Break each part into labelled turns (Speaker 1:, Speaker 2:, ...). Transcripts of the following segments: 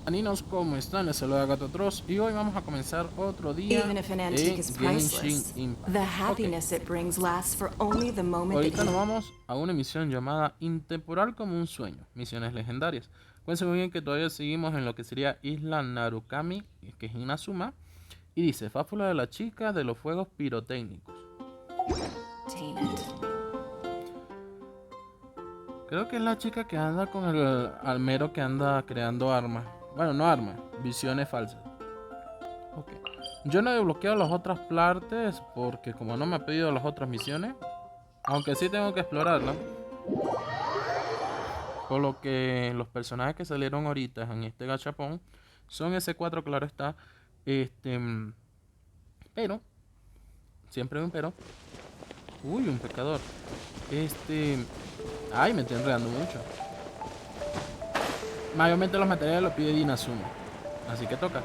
Speaker 1: Aninos, ¿cómo están? Les saluda Gato Troz y hoy vamos a comenzar otro día
Speaker 2: Even if an
Speaker 1: en
Speaker 2: antique is
Speaker 1: Genshin
Speaker 2: priceless,
Speaker 1: Impact.
Speaker 2: the
Speaker 1: Ok,
Speaker 2: happiness it brings lasts for only the moment that
Speaker 1: ahorita nos
Speaker 2: you...
Speaker 1: vamos a una misión llamada Intemporal como un sueño, misiones legendarias. Cuídense muy bien que todavía seguimos en lo que sería Isla Narukami, que es en Inazuma, y dice, fábula de la chica de los fuegos pirotécnicos.
Speaker 2: Taint it.
Speaker 1: Creo que es la chica que anda con el almero que anda creando armas. Bueno, no armas, visiones falsas. Ok. Yo no he desbloqueado las otras partes porque como no me ha pedido las otras misiones, aunque sí tengo que explorarlas. Por lo que los personajes que salieron ahorita en este gachapón son S4, claro está. Pero, siempre hay un pero. Uy, un pecador. Ay, me estoy enredando mucho. Mayormente los materiales los pide Inazuma. Así que toca.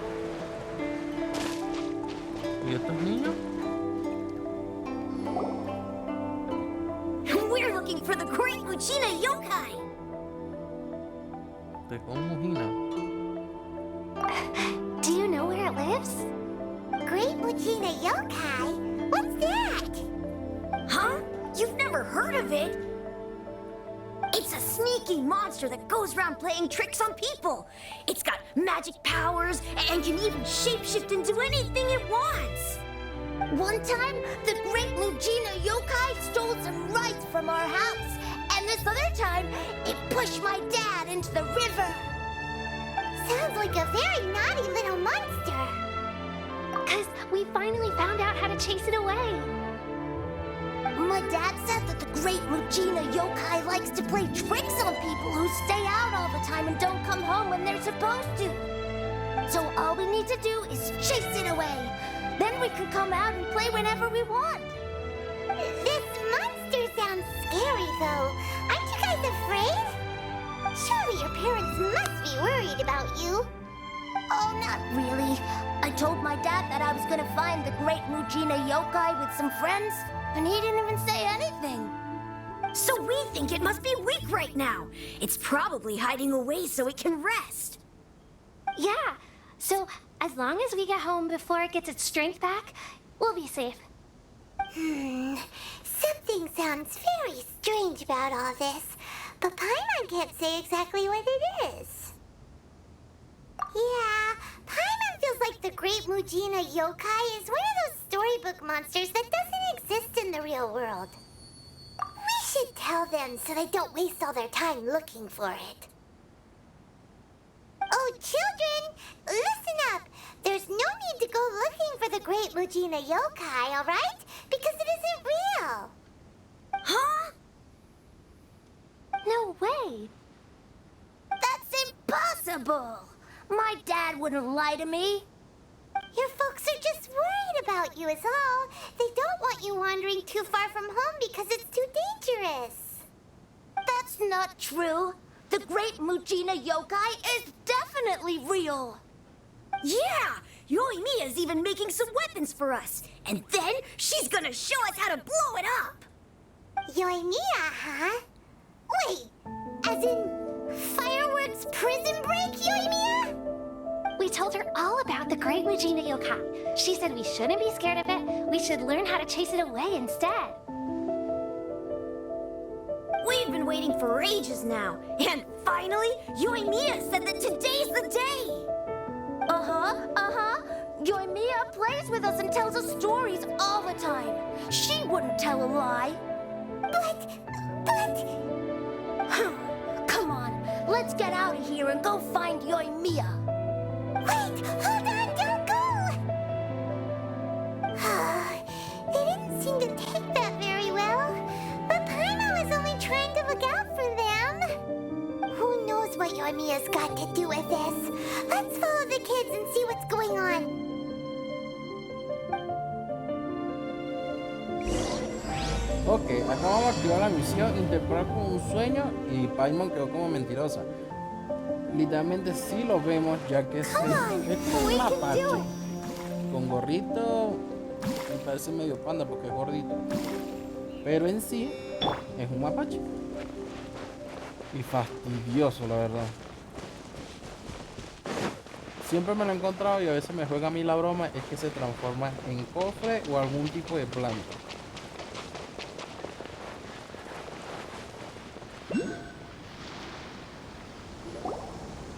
Speaker 1: ¿Y estos niños?
Speaker 3: We're looking for the great Uchina yokai!
Speaker 1: Te con Mujina.
Speaker 3: Do you know where it lives? Great Uchina yokai? What's that? Huh? You've never heard of it? It's a sneaky monster that goes around playing tricks on people. It's got magic powers and can even shapeshift into anything it wants. One time, the great Mujina yokai stole some rice from our house. And this other time, it pushed my dad into the river. Sounds like a very naughty little monster. 'Cause we finally found out how to chase it away. My dad said that the great Mujina yokai likes to play tricks on people who stay out all the time and don't come home when they're supposed to. So all we need to do is chase it away. Then we can come out and play whenever we want. This monster sounds scary, though. Aren't you guys afraid? Surely your parents must be worried about you. Oh, not really. I told my dad that I was gonna find the great Mujina yokai with some friends, and he didn't even say anything. So we think it must be weak right now. It's probably hiding away so it can rest.
Speaker 4: Yeah, so as long as we get home before it gets its strength back, we'll be safe.
Speaker 3: Something sounds very strange about all this, but Paimon can't say exactly what it is. Yeah, Paimon feels like the great Mujina yokai is one of those storybook monsters that doesn't exist in the real world. We should tell them so they don't waste all their time looking for it. Oh, children, listen up. There's no need to go looking for the great Mujina yokai, all right? Because it isn't real. Huh?
Speaker 4: No way!
Speaker 3: That's impossible! My dad wouldn't lie to me. Your folks are just worried about you is all. They don't want you wandering too far from home because it's too dangerous. That's not true. The great Mujina yokai is definitely real. Yeah! Yoimiya's even making some weapons for us. And then she's gonna show us how to blow it up. Yoimiya, huh? Wait, as in fireworks prison break, Yoimiya?
Speaker 4: We told her all about the great Mujina yokai. She said we shouldn't be scared of it. We should learn how to chase it away instead.
Speaker 3: We've been waiting for ages now. And finally, Yoimiya said that today's the day. Yoimiya plays with us and tells us stories all the time. She wouldn't tell a lie. But... Come on, let's get out of here and go find Yoimiya. Wait, hold on, don't go! They didn't seem to take that very well. But Paimon was only trying to look out for them. Who knows what Yoimiya's got to do with this? Let's follow the kids and see what's going on.
Speaker 1: Ok, acá vamos a activar la misión Interpretar como un sueño y Paimon quedó como mentirosa. Literalmente sí lo vemos ya que es como un mapache con gorrito, me parece medio panda porque es gordito, pero en sí es un mapache y fastidioso la verdad. Siempre me lo he encontrado y a veces me juega a mí la broma, es que se transforma en cofre o algún tipo de planta.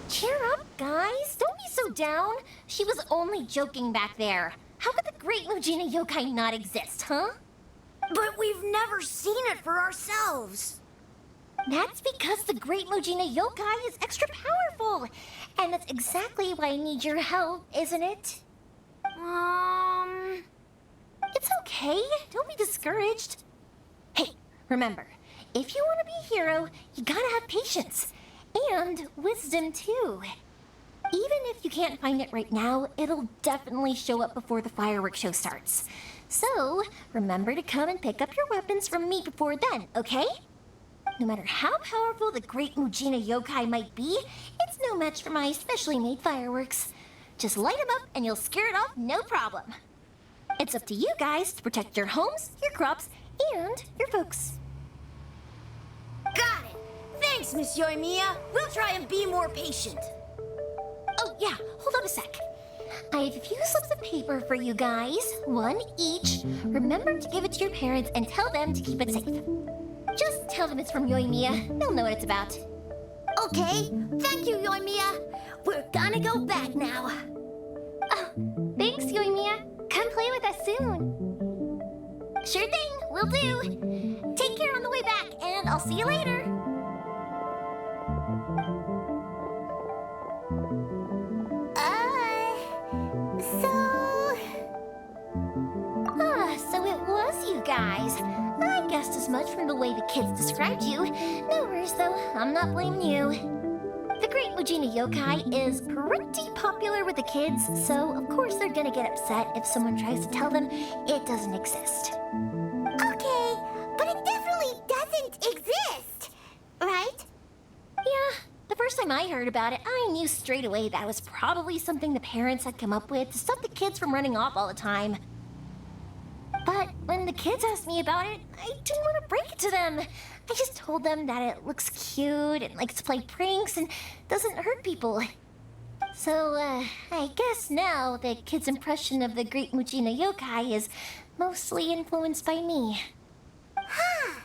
Speaker 3: Cheer up, guys. Don't be so down. She was only joking back there. How could the Great Mujina Yokai not exist, huh? But we've never seen it for ourselves. That's because the Great Mujina Yokai is extra powerful. And that's exactly why I need your help, isn't it? It's okay. Don't be discouraged. Hey, remember, if you want to be a hero, you gotta have patience. And wisdom, too. Even if you can't find it right now, it'll definitely show up before the fireworks show starts. So, remember to come and pick up your weapons from me before then, okay? No matter how powerful the Great Mujina Yokai might be, it's no match for my specially made fireworks. Just light them up and you'll scare it off no problem. It's up to you guys to protect your homes, your crops, and your folks. Got it! Thanks, Miss Yoimiya. We'll try and be more patient. Oh, yeah, hold on a sec. I have a few slips of paper for you guys, one each. Remember to give it to your parents and tell them to keep it safe. Just tell them it's from Yoimiya. They'll know what it's about. Okay, thank you, Yoimiya. We're gonna go back now. Oh, thanks, Yoimiya. Come play with us soon. Sure thing, will do. Take care on the way back, and I'll see you later. So it was you guys. I guessed as much from the way the kids described you. No worries, though. I'm not blaming you. The Great Mujina Yokai is pretty popular with the kids, so of course they're gonna get upset if someone tries to tell them it doesn't exist. Okay, but it definitely doesn't exist, right? Yeah, the first time I heard about it, I knew straight away that was probably something the parents had come up with to stop the kids from running off all the time. But when the kids asked me about it, I didn't want to break it to them. I just told them that it looks cute and likes to play pranks and doesn't hurt people. So, I guess now the kids' impression of the Great Mujina Yokai is mostly influenced by me.
Speaker 5: Huh.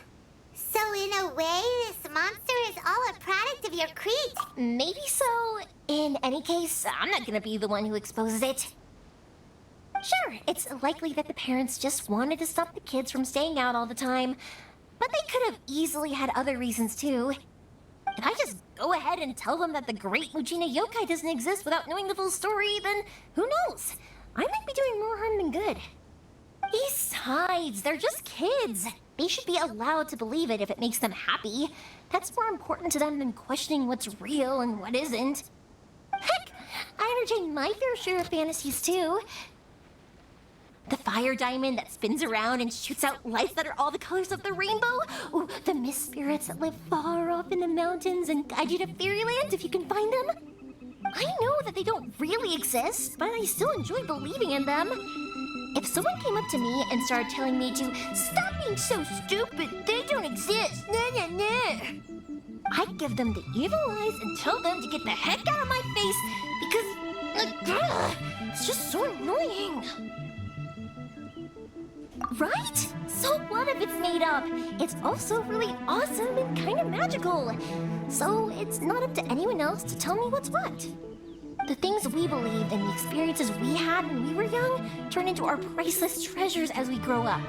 Speaker 5: So in a way, this monster is all a product of your creed?
Speaker 3: Maybe so. In any case, I'm not gonna be the one who exposes it. Sure, it's likely that the parents just wanted to stop the kids from staying out all the time, but they could have easily had other reasons too. If I just go ahead and tell them that the Great Mujina Yokai doesn't exist without knowing the full story, then who knows? I might be doing more harm than good. Besides, they're just kids. They should be allowed to believe it if it makes them happy. That's more important to them than questioning what's real and what isn't. Heck, I entertain my fair share of fantasies too. The fire diamond that spins around and shoots out lights that are all the colors of the rainbow. Ooh, the mist spirits that live far off in the mountains and guide you to fairyland if you can find them. I know that they don't really exist, but I still enjoy believing in them. If someone came up to me and started telling me to stop being so stupid, they don't exist, nah, nah, nah, I'd give them the evil eyes and tell them to get the heck out of my face because it's just so annoying. Right? So what if it's made up? It's also really awesome and kind of magical. So it's not up to anyone else to tell me what's what. The things we believed and the experiences we had when we were young turn into our priceless treasures as we grow up.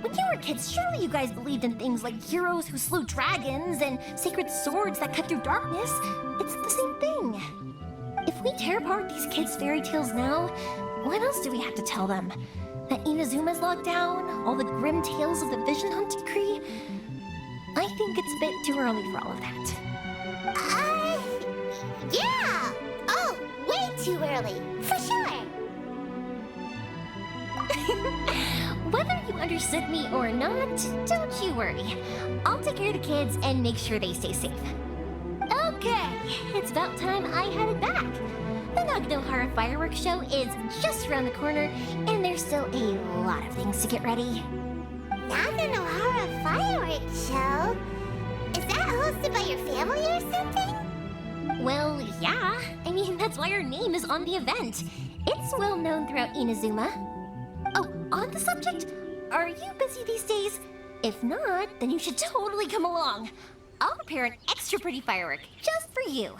Speaker 3: When you were kids, surely you guys believed in things like heroes who slew dragons and sacred swords that cut through darkness. It's the same thing. If we tear apart these kids' fairy tales now, what else do we have to tell them? That Inazuma's locked down? All the grim tales of the Vision Hunt decree? I think it's a bit too early for all of that.
Speaker 5: Yeah! Oh, way too early, for sure!
Speaker 3: Whether you understood me or not, don't you worry. I'll take care of the kids and make sure they stay safe. Okay, it's about time I headed back. The Naganohara fireworks show is just around the corner, and there's still a lot of things to get ready.
Speaker 5: Naganohara fireworks show? Is that hosted by your family or something?
Speaker 3: Well, yeah. I mean, that's That's why our name is on the event. It's well known throughout Inazuma. Oh, on the subject, are you busy these days? If not, then you should totally come along. I'll prepare an extra pretty firework just for you.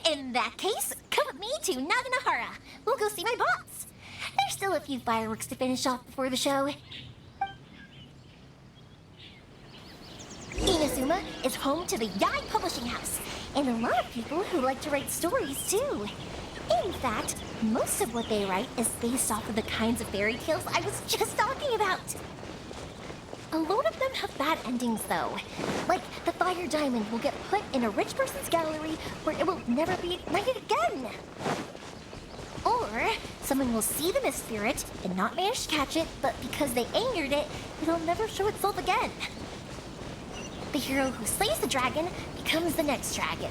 Speaker 3: In that case, come with me to Naganahara. We'll go see my boss. There's still a few fireworks to finish off before the show. Inazuma is home to the Yai Publishing House, and a lot of people who like to write stories too. In fact, most of what they write is based off of the kinds of fairy tales I was just talking about. A lot of them have bad endings though. Like the fire diamond will get put in a rich person's gallery where it will never be ignited again. Or someone will see the mist spirit and not manage to catch it, but because they angered it, it'll never show itself again. The hero who slays the dragon becomes the next dragon.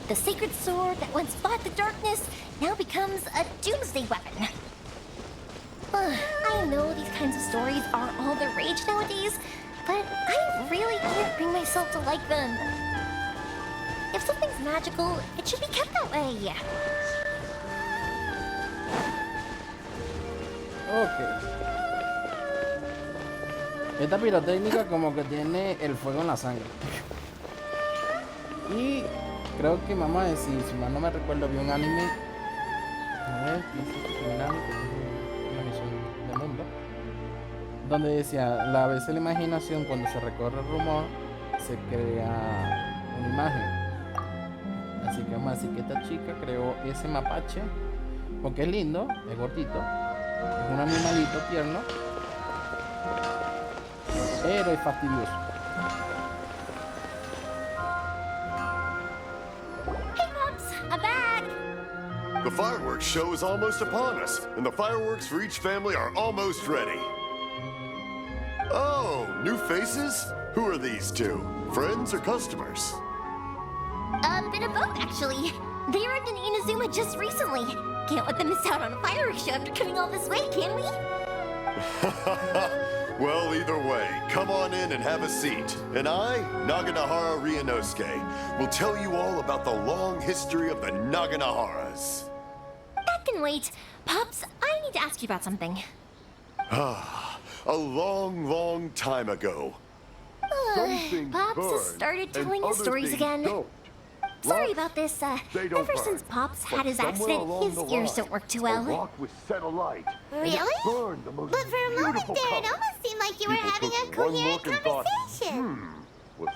Speaker 3: The sacred sword that once fought the darkness now becomes a doomsday weapon. I know these kinds of stories are all the rage nowadays, but I really can't bring myself to like them. If something's magical, it should be kept that way.
Speaker 1: Ok. Esta pirotécnica como que tiene el fuego en la sangre. Y creo que vamos a decir, si mal no me recuerdo, vi un anime. A ver, una misión de mundo. Donde decía, a veces la imaginación, cuando se recorre el rumor, se crea una imagen. Así que vamos a decir que esta chica creó ese mapache, porque es lindo, es gordito, es un animalito tierno, pero es fastidioso.
Speaker 3: Hey, Pops, I'm back!
Speaker 6: The fireworks show is almost upon us, and the fireworks for each family are almost ready. Oh, new faces? Who are these two? Friends or customers?
Speaker 3: A bit of both, actually. They arrived in Inazuma just recently. Can't let them miss out on a fireworks show after coming all this way, can we?
Speaker 6: Well, either way, come on in and have a seat. And I, Naganahara Ryunosuke, will tell you all about the long history of the Naganaharas.
Speaker 3: That can wait. Pops, I need to ask you about something.
Speaker 6: A long, long time ago.
Speaker 3: Pops has started telling his stories again. Sorry about this. Ever since Pops had his accident, his ears don't work too well.
Speaker 5: Really? But for a moment there, it almost seemed like you were having a coherent conversation.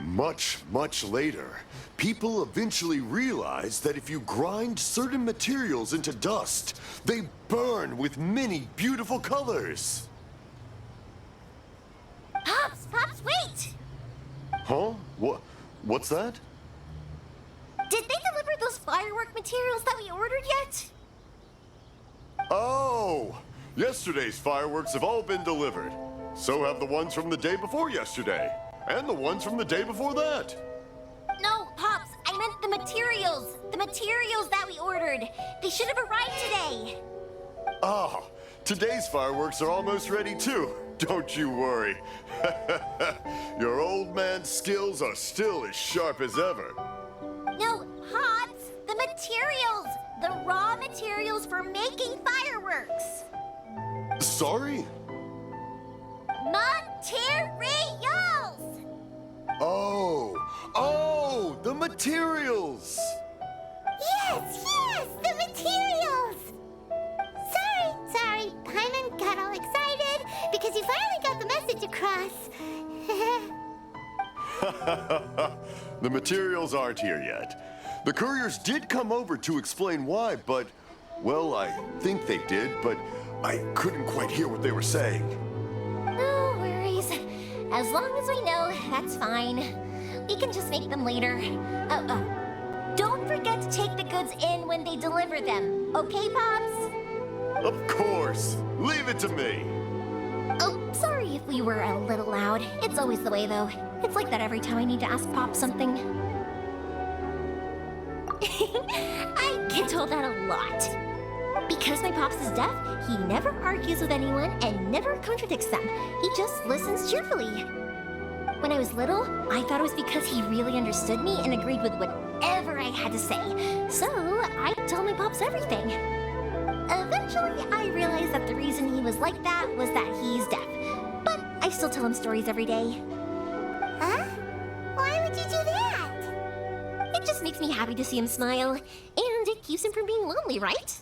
Speaker 6: Much, much later, people eventually realized that if you grind certain materials into dust, they burn with many beautiful colors.
Speaker 3: Pops, wait!
Speaker 6: Huh? What's that?
Speaker 3: Did they deliver those firework materials that we ordered yet?
Speaker 6: Oh! Yesterday's fireworks have all been delivered. So have the ones from the day before yesterday. And the ones from the day before that.
Speaker 3: No, Pops, I meant the materials. The materials that we ordered. They should have arrived today.
Speaker 6: Ah, today's fireworks are almost ready too. Don't you worry. Your old man's skills are still as sharp as ever.
Speaker 3: No, Pops, the materials. The raw materials for making fireworks.
Speaker 6: Sorry?
Speaker 3: Materials!
Speaker 6: Oh, the materials!
Speaker 5: Yes, the materials! Sorry, Paimon got all excited because you finally got the message across.
Speaker 6: The materials aren't here yet. The couriers did come over to explain why, but, well, I think they did, but I couldn't quite hear what they were saying.
Speaker 3: No worries. As long as we know, that's fine. We can just make them later. Don't forget to take the goods in when they deliver them. Okay, Pops?
Speaker 6: Of course. Leave it to me.
Speaker 3: Oh, sorry if we were a little loud. It's always the way, though. It's like that every time I need to ask Pop something. I get told that a lot. Because my Pops is deaf, he never argues with anyone and never contradicts them. He just listens cheerfully. When I was little, I thought it was because he really understood me and agreed with whatever
Speaker 4: I had to say, so I told my pops everything. Eventually, I realized that the reason he was like that was that he's deaf. But I still tell him stories every day.
Speaker 3: Huh? Why would you do that?
Speaker 4: It just makes me happy to see him smile, and it keeps him from being lonely, right?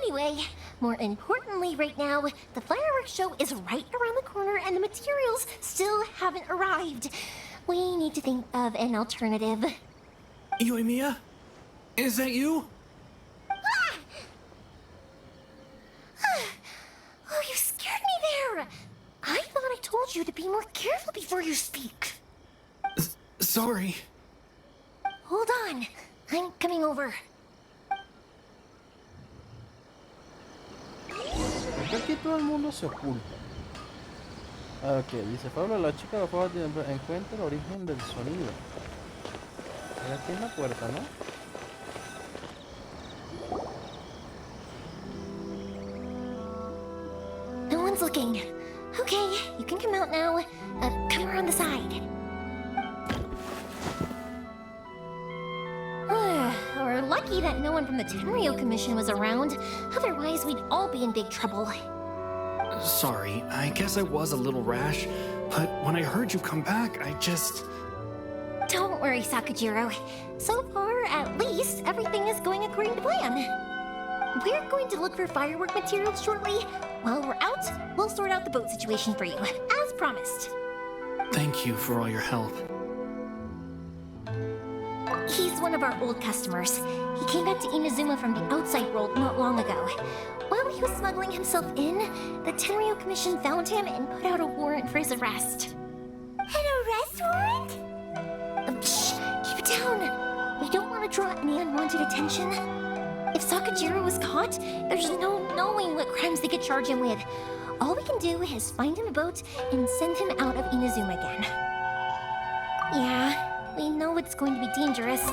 Speaker 4: Anyway, more importantly right now, the fireworks show is right around the corner and the materials still haven't arrived. We need to think of an alternative.
Speaker 7: Yoimiya? Is that you?
Speaker 4: Oh, you scared me there! I thought I told you to be more careful before you speak.
Speaker 7: Sorry.
Speaker 4: Hold on, I'm coming over.
Speaker 1: ¿Por qué aquí todo el mundo se oculta? Ok, dice Pablo, la chica de afuera encuentra el origen del sonido. Aquí en la puerta, ¿no?
Speaker 4: No one's looking. Okay, you can come out now. Come around the side. We're lucky that no one from the Tenryo Commission was around. Otherwise, we'd all be in big trouble.
Speaker 7: Sorry, I guess I was a little rash, but when I heard you come back, I just...
Speaker 4: Don't worry, Sakujiro. So far, at least, everything is going according to plan. We're going to look for firework materials shortly. While we're out, we'll sort out the boat situation for you, as promised.
Speaker 7: Thank you for all your help.
Speaker 4: He's one of our old customers. He came back to Inazuma from the outside world not long ago. While he was smuggling himself in, the Tenryo Commission found him and put out a warrant for his arrest.
Speaker 3: An arrest warrant?
Speaker 4: Shh! Keep it down! We don't want to draw any unwanted attention. If Sakujiro was caught, there's no knowing what crimes they could charge him with. All we can do is find him a boat and send him out of Inazuma again. Yeah, we know it's going to be dangerous,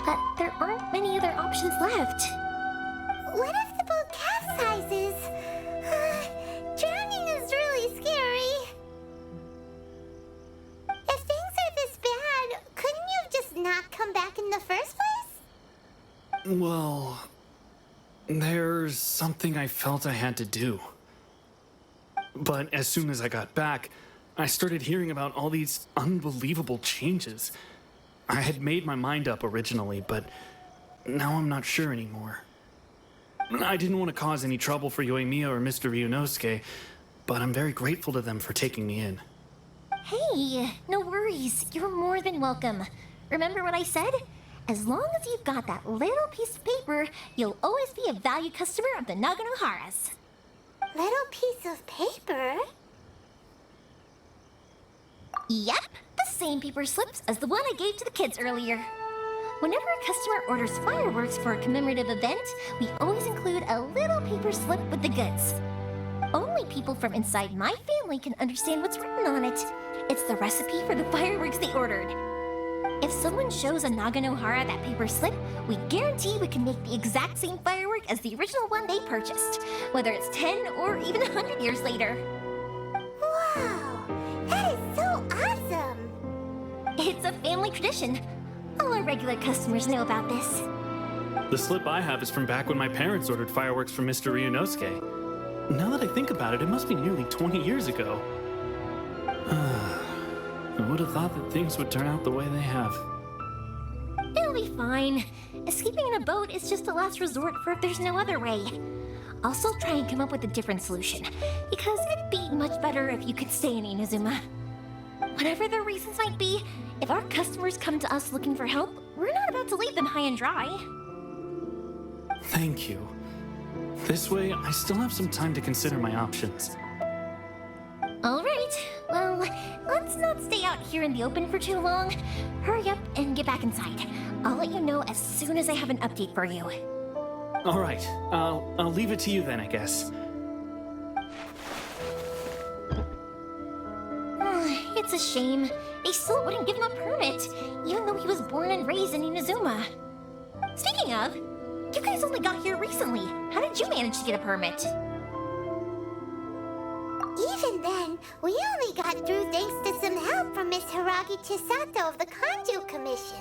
Speaker 4: but there aren't many other options left.
Speaker 3: What if the boat capsizes? Drowning is really scary. If things are this bad, couldn't you have just not come back in the first place?
Speaker 7: Well, there's something I felt I had to do. But as soon as I got back, I started hearing about all these unbelievable changes. I had made my mind up originally, but now I'm not sure anymore. I didn't want to cause any trouble for Yoimiya or Mr. Ryunosuke, but I'm very grateful to them for taking me in.
Speaker 4: Hey, no worries. You're more than welcome. Remember what I said? As long as you've got that little piece of paper, you'll always be a valued customer of the Naganoharas.
Speaker 3: Little piece of paper?
Speaker 4: Yep, the same paper slips as the one I gave to the kids earlier. Whenever a customer orders fireworks for a commemorative event, we always include a little paper slip with the goods. Only people from inside my family can understand what's written on it. It's the recipe for the fireworks they ordered. If someone shows a Naganohara that paper slip, we guarantee we can make the exact same firework as the original one they purchased, whether it's 10 or even 100 years later.
Speaker 3: Wow, that is so awesome!
Speaker 4: It's a family tradition. All our regular customers know about this.
Speaker 7: The slip I have is from back when my parents ordered fireworks from Mr. Ryunosuke. Now that I think about it, it must be nearly 20 years ago. I would have thought that things would turn out the way they have.
Speaker 4: It'll be fine. Escaping in a boat is just a last resort for if there's no other way. I'll still try and come up with a different solution, because it'd be much better if you could stay in Inazuma. Whatever their reasons might be, if our customers come to us looking for help, we're not about to leave them high and dry.
Speaker 7: Thank you. This way, I still have some time to consider my options.
Speaker 4: All right, well, let's not stay out here in the open for too long. Hurry up and get back inside. I'll let you know as soon as I have an update for you.
Speaker 7: All right, I'll leave it to you then, I guess.
Speaker 4: It's a shame. They still wouldn't give him a permit, even though he was born and raised in Inazuma. Speaking of, you guys only got here recently. How did you manage to get a permit?
Speaker 3: Even then, we only got through thanks to some help from Miss Hiragi Chisato of the Kanju Commission.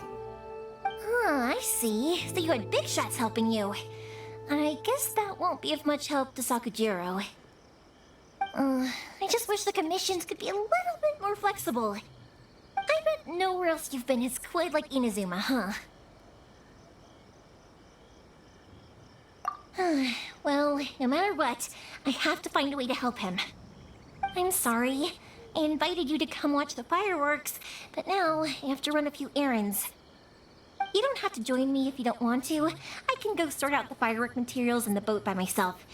Speaker 4: I I see. So you had big shots helping you. I guess that won't be of much help to Sakujiro. I just wish the commissions could be a little bit more flexible. I bet nowhere else you've been is quite like Inazuma, huh? Well, no matter what, I have to find a way to help him. I'm sorry. I invited you to come watch the fireworks, but now I have to run a few errands. You don't have to join me if you don't want to. I can go sort out the firework materials in the boat by myself,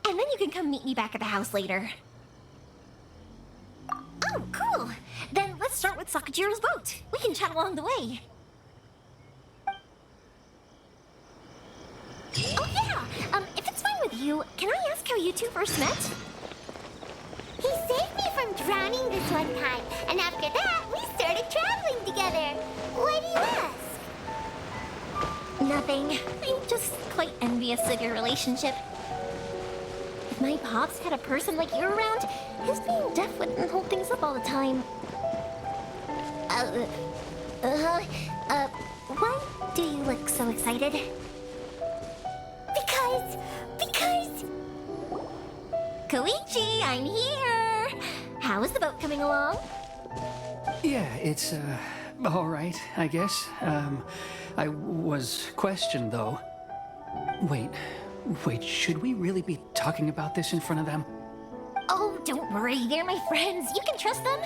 Speaker 4: and then you can come meet me back at the house later. Oh, cool! Then let's start with Sakujiro's boat. We can chat along the way. Oh yeah! If it's fine with you, can I ask how you two first met?
Speaker 3: He saved me from drowning this one time, and after that, we started traveling together. Why do you ask?
Speaker 4: Nothing. I'm just quite envious of your relationship. If my pops had a person like you around, his being deaf wouldn't hold things up all the time. Why do you look so excited?
Speaker 3: Because...
Speaker 4: Koichi, I'm here! How is the boat coming along?
Speaker 8: Yeah, it's, all right, I guess. I was questioned, though. Wait, should we really be talking about this in front of them?
Speaker 4: Oh, don't worry, they're my friends. You can trust them.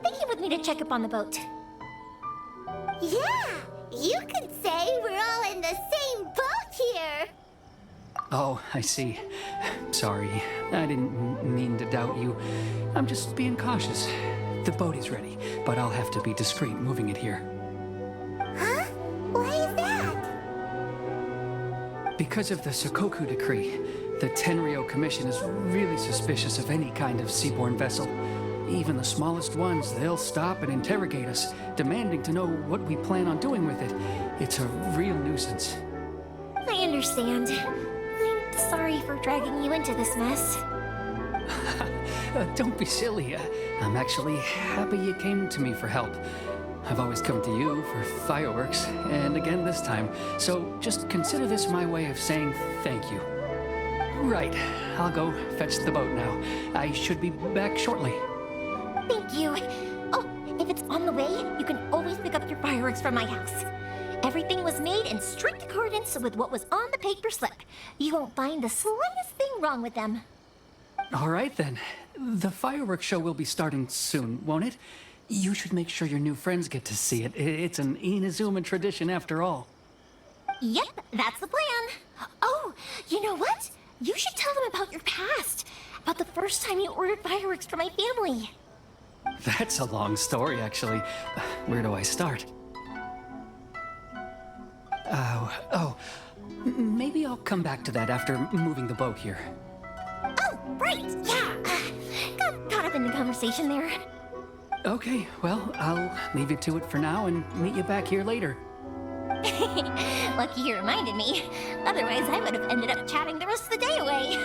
Speaker 4: They came with me to check up on the boat.
Speaker 3: Yeah, you could say we're all in the same boat here.
Speaker 8: Oh, I see. Sorry, I didn't mean to doubt you. I'm just being cautious. The boat is ready, but I'll have to be discreet moving it here.
Speaker 3: Huh? Why is that?
Speaker 8: Because of the Sokoku decree, the Tenryou Commission is really suspicious of any kind of seaborne vessel. Even the smallest ones, they'll stop and interrogate us, demanding to know what we plan on doing with it. It's a real nuisance.
Speaker 4: I understand. I'm sorry for dragging you into this mess.
Speaker 8: Don't be silly. I'm actually happy you came to me for help. I've always come to you for fireworks, and again this time. So just consider this my way of saying thank you. Right, I'll go fetch the boat now. I should be back shortly.
Speaker 4: Thank you. Oh, if it's on the way, you can always pick up your fireworks from my house. Everything was made in strict accordance with what was on the paper slip. You won't find the slightest thing wrong with them.
Speaker 8: All right then. The fireworks show will be starting soon, won't it? You should make sure your new friends get to see it. It's an Inazuma tradition after all.
Speaker 4: Yep, that's the plan. Oh, you know what? You should tell them about your past. About the first time you ordered fireworks for my family.
Speaker 8: That's a long story, actually. Where do I start? Maybe I'll come back to that after moving the boat here.
Speaker 4: Oh, right, yeah. Got caught up in the conversation there.
Speaker 8: Okay, well, I'll leave you to it for now and meet you back here later.
Speaker 4: Lucky you reminded me. Otherwise, I would have ended up chatting the rest of the day away.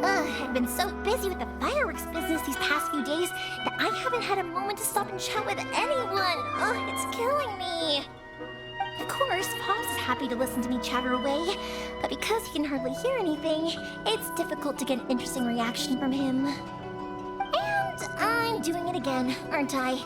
Speaker 4: I've been so busy with the fireworks business these past few days that I haven't had a moment to stop and chat with anyone. It's killing me. Of course, Pops is happy to listen to me chatter away, but because he can hardly hear anything, it's difficult to get an interesting reaction from him. And I'm doing it again, aren't I?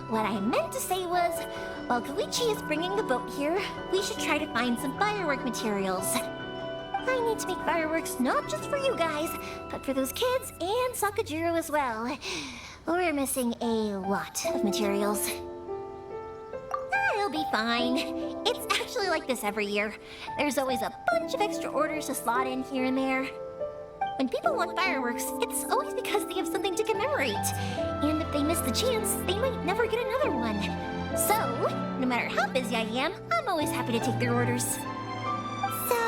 Speaker 4: What I meant to say was, while Koichi is bringing the boat here, we should try to find some firework materials. I need to make fireworks not just for you guys, but for those kids and Sakujiro as well. We're missing a lot of materials. It'll be fine. It's actually like this every year. There's always a bunch of extra orders to slot in here and there. When people want fireworks, it's always because they have something to commemorate. And if they miss the chance, they might never get another one. So, no matter how busy I am, I'm always happy to take their orders.
Speaker 3: So,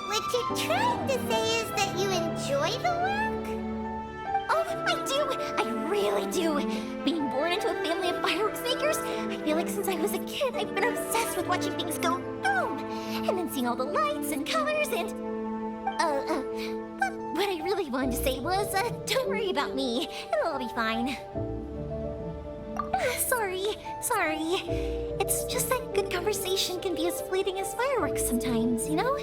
Speaker 3: what you're trying to say is that you enjoy the work?
Speaker 4: Oh, I do! I really do! Being born into a family of fireworks makers, I feel like since I was a kid, I've been obsessed with watching things go boom! And then seeing all the lights and colors and... But what I really wanted to say was, don't worry about me. It'll all be fine. Sorry, Sorry. It's just that good conversation can be as fleeting as fireworks sometimes, you know?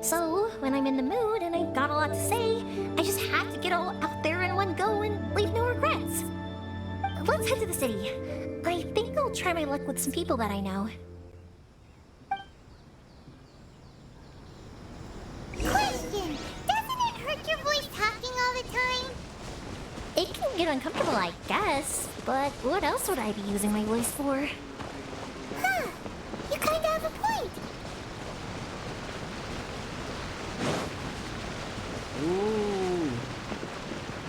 Speaker 4: So, when I'm in the mood and I've got a lot to say, I just have to get all out there in one go and leave no regrets. Let's head to the city. I think I'll try my luck with some people that I know.
Speaker 3: Question! Doesn't it hurt your voice talking all the time?
Speaker 4: It can get uncomfortable, I guess, but what else would I be using my voice for?
Speaker 3: Huh. You kinda have a point.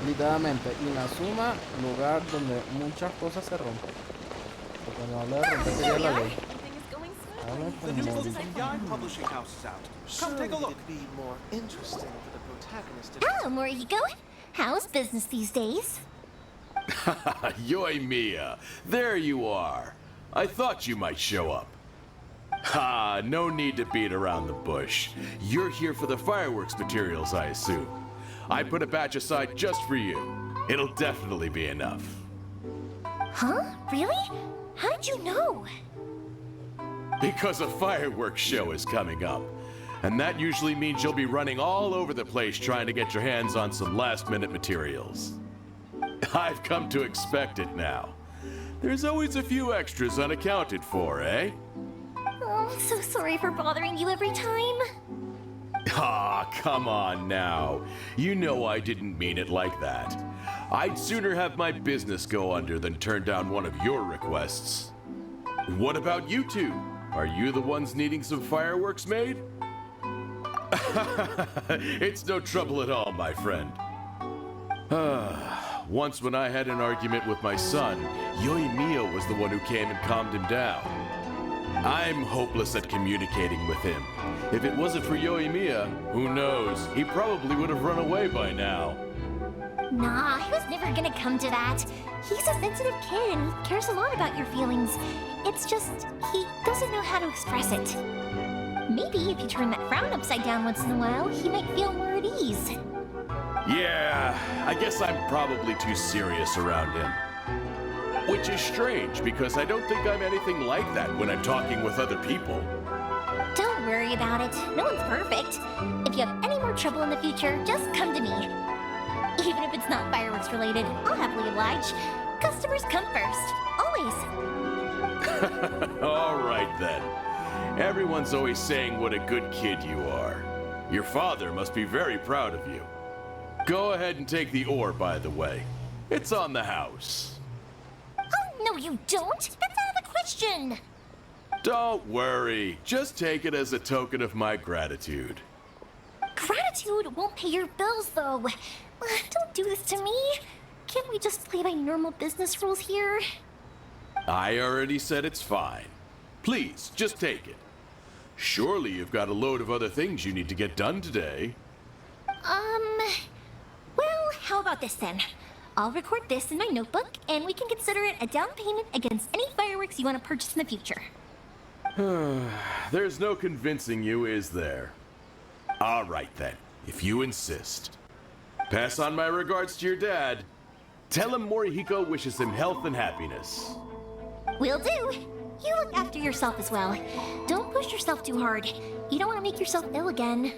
Speaker 1: Literalmente, Inazuma, lugar donde muchas cosas se rompen. Porque cuando habla de romper sería la ley. Habla
Speaker 9: The new book
Speaker 1: como...
Speaker 9: from Yarn Publishing House is out. Come take a look.
Speaker 10: It'd be more interesting for the protagonist to...
Speaker 4: Hello, Morihiko. How's business these days?
Speaker 11: Yoi Mia, there you are. I thought you might show up. Ha, no need to beat around the bush. You're here for the fireworks materials, I assume. I put a batch aside just for you. It'll definitely be enough.
Speaker 4: Huh? Really? How did you know?
Speaker 11: Because a fireworks show is coming up. And that usually means you'll be running all over the place trying to get your hands on some last-minute materials. I've come to expect it now. There's always a few extras unaccounted for, eh?
Speaker 4: Oh, I'm so sorry for bothering you every time.
Speaker 11: Ah, come on now. You know I didn't mean it like that. I'd sooner have my business go under than turn down one of your requests. What about you two? Are you the ones needing some fireworks made? It's no trouble at all, my friend. Once when I had an argument with my son, Yoimiya was the one who came and calmed him down. I'm hopeless at communicating with him. If it wasn't for Yoimiya, who knows, he probably would have run away by now.
Speaker 4: Nah, he was never gonna come to that. He's a sensitive kid and he cares a lot about your feelings. It's just, he doesn't know how to express it. Maybe if you turn that frown upside down once in a while, he might feel more at ease.
Speaker 11: Yeah, I guess I'm probably too serious around him. Which is strange, because I don't think I'm anything like that when I'm talking with other people.
Speaker 4: Don't worry about it. No one's perfect. If you have any more trouble in the future, just come to me. Even if it's not fireworks related, I'll happily oblige. Customers come first. Always.
Speaker 11: All right then. Everyone's always saying what a good kid you are. Your father must be very proud of you. Go ahead and take the ore, by the way. It's on the house.
Speaker 4: Oh, no you don't. That's out of the question.
Speaker 11: Don't worry. Just take it as a token of my gratitude.
Speaker 4: Gratitude won't pay your bills, though. Don't do this to me. Can't we just play by normal business rules here?
Speaker 11: I already said it's fine. Please, just take it. Surely you've got a load of other things you need to get done today.
Speaker 4: Well, how about this then? I'll record this in my notebook, and we can consider it a down payment against any fireworks you want to purchase in the future.
Speaker 11: There's no convincing you, is there? All right then, if you insist. Pass on my regards to your dad. Tell him Morihiko wishes him health and happiness.
Speaker 4: Will do. You look after yourself as well. Don't push yourself too hard. You don't want to make yourself ill again.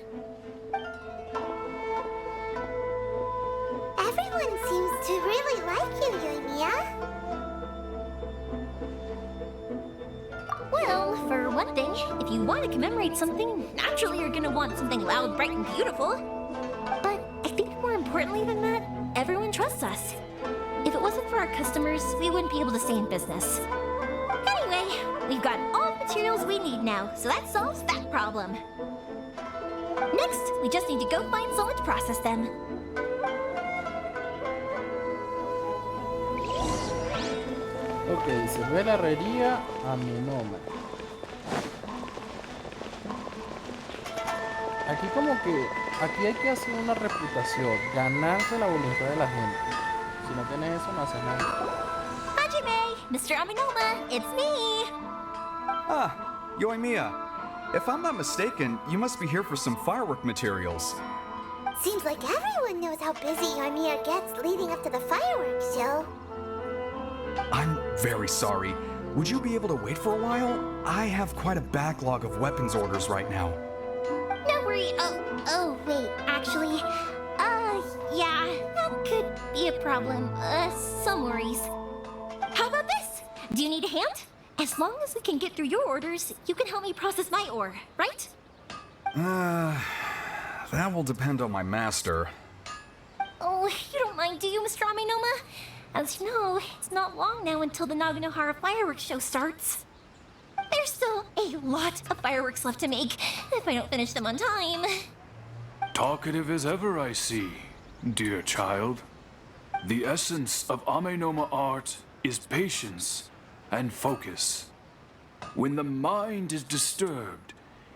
Speaker 3: Everyone seems to really like you, Yoimiya.
Speaker 4: Well, for one thing, if you want to commemorate something, naturally you're gonna want something loud, bright, and beautiful. But I think more importantly than that, everyone trusts us. If it wasn't for our customers, we wouldn't be able to stay in business. Anyway, we've got all the materials we need now, so that solves that problem. Next, we just need to go find someone to process them.
Speaker 1: Ok, dice, ve la herrería a mi nombre. Aquí como que, aquí hay que hacer una reputación, ganarse la voluntad de la gente. Si no tienes eso, no haces nada.
Speaker 4: Hajime, Mr. Aminoma, it's me!
Speaker 12: Ah, Yoimiya. If I'm not mistaken, you must be here for some firework materials.
Speaker 3: Seems like everyone knows how busy Yoimiya gets leading up to the fireworks show.
Speaker 12: I'm Very sorry. Would you be able to wait for a while? I have quite a backlog of weapons orders right now.
Speaker 4: No worry. Oh, wait, actually, yeah, that could be a problem. Some worries. How about this? Do you need a hand? As long as we can get through your orders, you can help me process my ore, right?
Speaker 12: That will depend on my master.
Speaker 4: Oh, you don't mind, do you, Mr. Amenoma? As you know, it's not long now until the Naganohara fireworks show starts. There's still a lot of fireworks left to make if I don't finish them on time.
Speaker 13: Talkative as ever, I see, dear child. The essence of Amenoma art is patience and focus. When the mind is disturbed,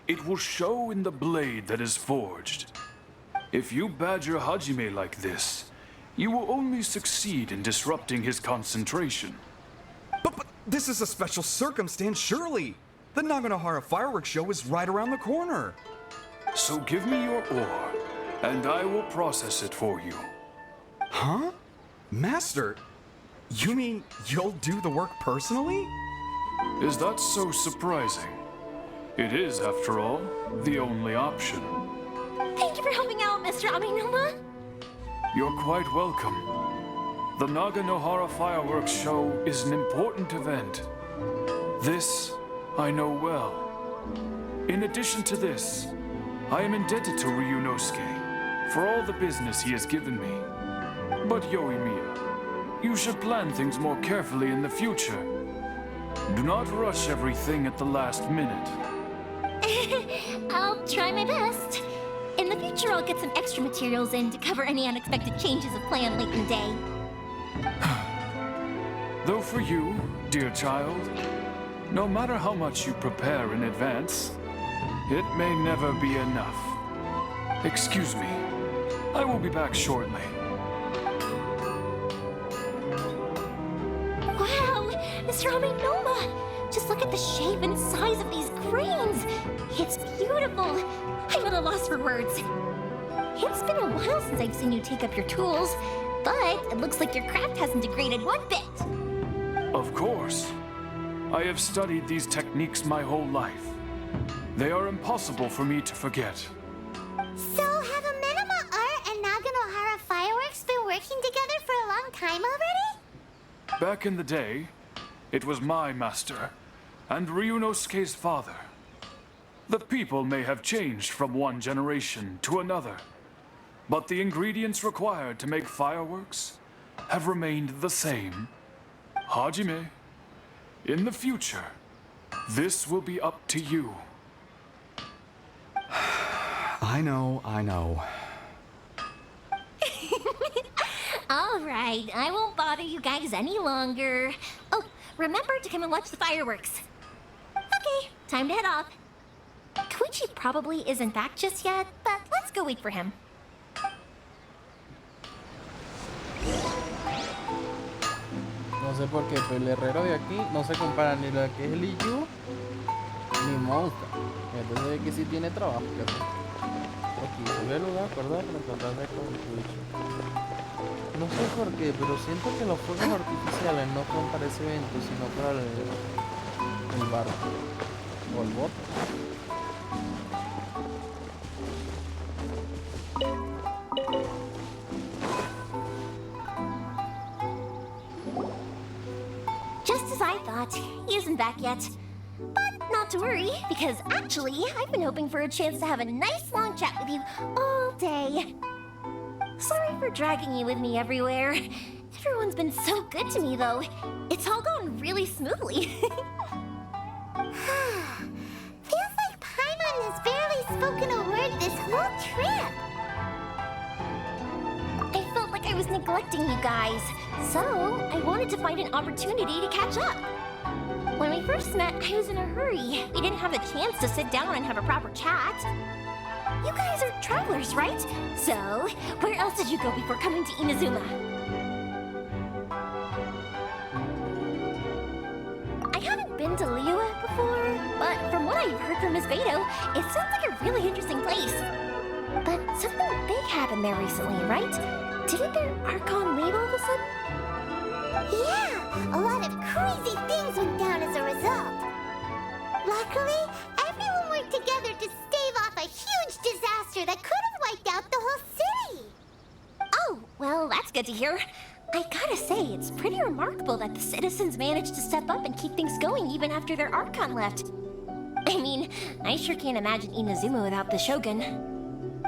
Speaker 13: it will show in the blade that is forged. If you badger Hajime like this, you will only succeed in disrupting his concentration.
Speaker 12: But this is a special circumstance, surely. The Naganohara fireworks show is right around the corner.
Speaker 13: So give me your ore, and I will process it for you.
Speaker 12: Huh? Master, you mean you'll do the work personally?
Speaker 13: Is that so surprising? It is, after all, the only option.
Speaker 4: Thank you for helping out, Mr. Amenoma.
Speaker 13: You're quite welcome. The Naganohara fireworks show is an important event. This I know well. In addition to this, I am indebted to Ryunosuke for all the business he has given me. But Yoimiya, you should plan things more carefully in the future. Do not rush everything at the last minute.
Speaker 4: I'll try my best. In the future, I'll get some extra materials in to cover any unexpected changes of plan late in the day.
Speaker 13: Though for you, dear child, no matter how much you prepare in advance, it may never be enough. Excuse me. I will be back shortly.
Speaker 4: Wow, Mr. Amenoma! Just look at the shape and size of these grains. It's beautiful. I'm at a loss for words. It's been a while since I've seen you take up your tools, but it looks like your craft hasn't degraded one bit.
Speaker 13: Of course. I have studied these techniques my whole life. They are impossible for me to forget.
Speaker 3: So have Amenoma Art and Naganohara Fireworks been working together for a long time already?
Speaker 13: Back in the day, it was my master and Ryunosuke's father. The people may have changed from one generation to another, but the ingredients required to make fireworks have remained the same. Hajime, in the future, this will be up to you.
Speaker 12: I know.
Speaker 4: All right, I won't bother you guys any longer. Oh, remember to come and watch the fireworks. Okay, time to head off. Koichi probably isn't back just yet, but let's go wait for him.
Speaker 1: No sé por qué, pero el herrero de aquí no se compara ni lo que es Liu ni Monka. Entonces aquí sí tiene trabajo que hacer. Aquí sube el lugar, ¿verdad? Para tratar de concluir. No sé por qué, pero siento que los fuegos artificiales no son para ese evento, sino para el barco o el bote.
Speaker 4: Just as I thought, he isn't back yet. But not to worry, because actually, I've been hoping for a chance to have a nice long chat with you all day. Sorry for dragging you with me everywhere. Everyone's been so good to me, though. It's all gone really smoothly.
Speaker 3: Feels like Paimon has barely spoken a word this whole trip.
Speaker 4: I felt like I was neglecting you guys, so I wanted to find an opportunity to catch up. When we first met, I was in a hurry. We didn't have a chance to sit down and have a proper chat. You guys are travelers, right? So, where else did you go before coming to Inazuma? I haven't been to Liyue before, but from what I've heard from Miss Beto, it sounds like a really interesting place. But something big happened there recently, right? Didn't their Archon leave all of a sudden?
Speaker 3: Yeah, a lot of crazy things went down as a result. Luckily, everyone worked together to stave off a huge disaster that could have wiped out the whole city.
Speaker 4: Oh, well, that's good to hear. I gotta say, it's pretty remarkable that the citizens managed to step up and keep things going even after their Archon left. I mean, I sure can't imagine Inazuma without the Shogun.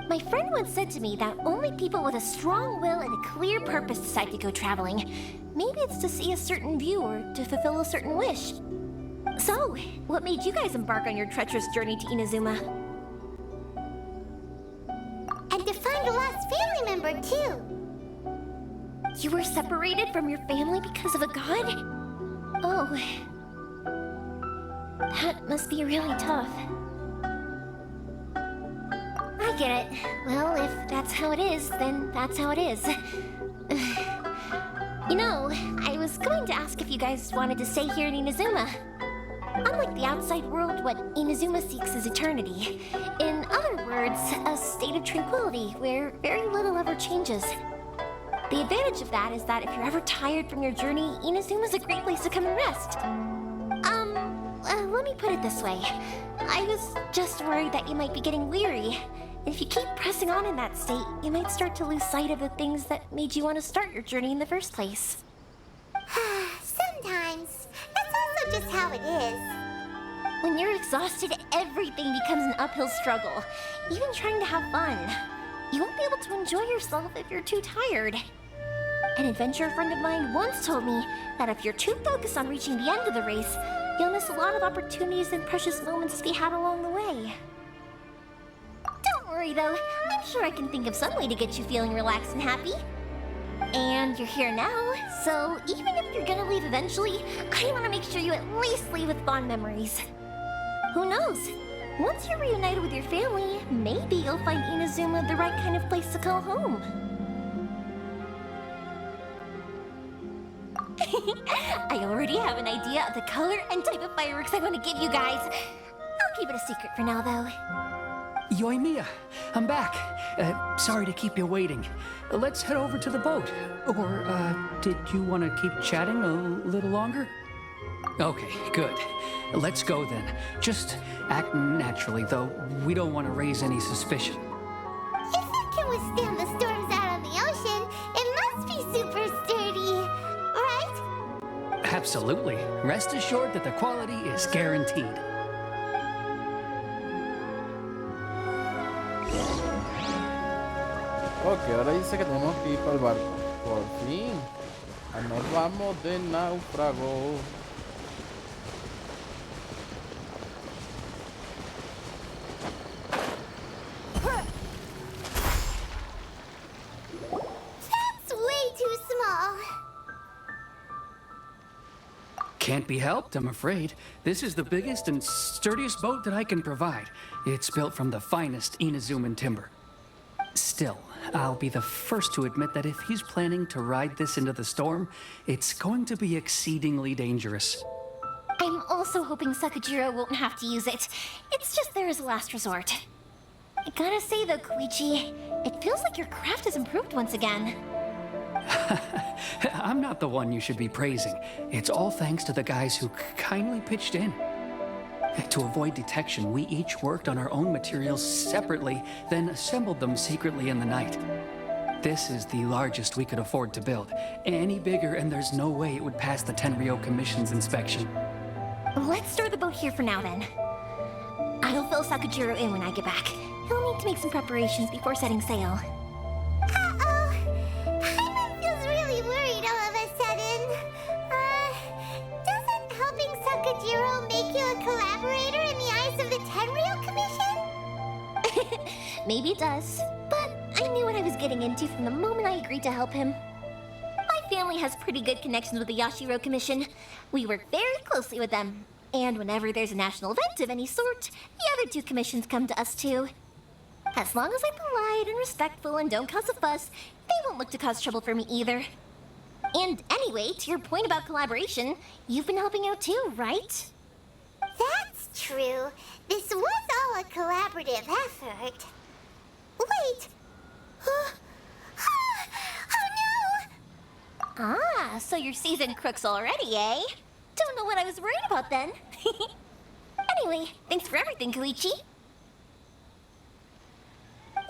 Speaker 4: My friend once said to me that only people with a strong will and a clear purpose decide to go traveling. Maybe it's to see a certain view or to fulfill a certain wish. So, what made you guys embark on your treacherous journey to Inazuma?
Speaker 3: And to find a lost family member, too.
Speaker 4: You were separated from your family because of a god? Oh. That must be really tough. I get it. Well, if that's how it is, then that's how it is. You know, I was going to ask if you guys wanted to stay here in Inazuma. Unlike the outside world, what Inazuma seeks is eternity. In other words, a state of tranquility where very little ever changes. The advantage of that is that if you're ever tired from your journey, Inazuma's a great place to come and rest. Let me put it this way. I was just worried that you might be getting weary. If you keep pressing on in that state, you might start to lose sight of the things that made you want to start your journey in the first place.
Speaker 3: Sometimes. That's also just how it is.
Speaker 4: When you're exhausted, everything becomes an uphill struggle. Even trying to have fun. You won't be able to enjoy yourself if you're too tired. An adventurer friend of mine once told me that if you're too focused on reaching the end of the race, you'll miss a lot of opportunities and precious moments to be had along the way. Don't worry though, I'm sure I can think of some way to get you feeling relaxed and happy. And you're here now, so even if you're gonna leave eventually, I want to make sure you at least leave with fond memories. Who knows? Once you're reunited with your family, maybe you'll find Inazuma the right kind of place to call home. I already have an idea of the color and type of fireworks I want to give you guys. I'll keep it a secret for now, though.
Speaker 8: Yoimiya, I'm back. Sorry to keep you waiting. Let's head over to the boat. Or, did you want to keep chatting a little longer? Okay, good. Let's go then. Just act naturally, though. We don't want to raise any suspicion.
Speaker 3: If it can withstand the storms out on the ocean, it must be super sturdy, right?
Speaker 8: Absolutely. Rest assured that the quality is guaranteed.
Speaker 1: Ok, ahora dice que tenemos que ir para el barco. Por fin. Nos vamos de náufrago.
Speaker 3: That's way too small.
Speaker 8: Can't be helped, I'm afraid. This is the biggest and sturdiest boat that I can provide. It's built from the finest Inazuman timber. Still, I'll be the first to admit that if he's planning to ride this into the storm, it's going to be exceedingly dangerous.
Speaker 4: I'm also hoping Sakujiro won't have to use it. It's just there as a last resort. I gotta say though, Koichi, it feels like your craft has improved once again.
Speaker 8: I'm not the one you should be praising. It's all thanks to the guys who kindly pitched in. To avoid detection, we each worked on our own materials separately, then assembled them secretly in the night. This is the largest we could afford to build. Any bigger and there's no way it would pass the Tenryou Commission's inspection.
Speaker 4: Let's store the boat here for now then. I'll fill Sakujiro in when I get back. He'll need to make some preparations before setting sail.
Speaker 3: Uh-oh. Paimon feels really worried all of a sudden. Doesn't helping Sakujiro make you a collaborator in the eyes of the Tenryou Commission?
Speaker 4: Maybe it does, but I knew what I was getting into from the moment I agreed to help him. My family has pretty good connections with the Yashiro Commission. We work very closely with them. And whenever there's a national event of any sort, the other two commissions come to us too. As long as I'm polite and respectful and don't cause a fuss, they won't look to cause trouble for me either. And anyway, to your point about collaboration, you've been helping out too, right?
Speaker 3: That's true. This was all a collaborative effort. Wait. Oh no!
Speaker 4: Ah, So you're seasoned crooks already, eh? Don't know what I was worried about then. Anyway, thanks for everything, Koichi.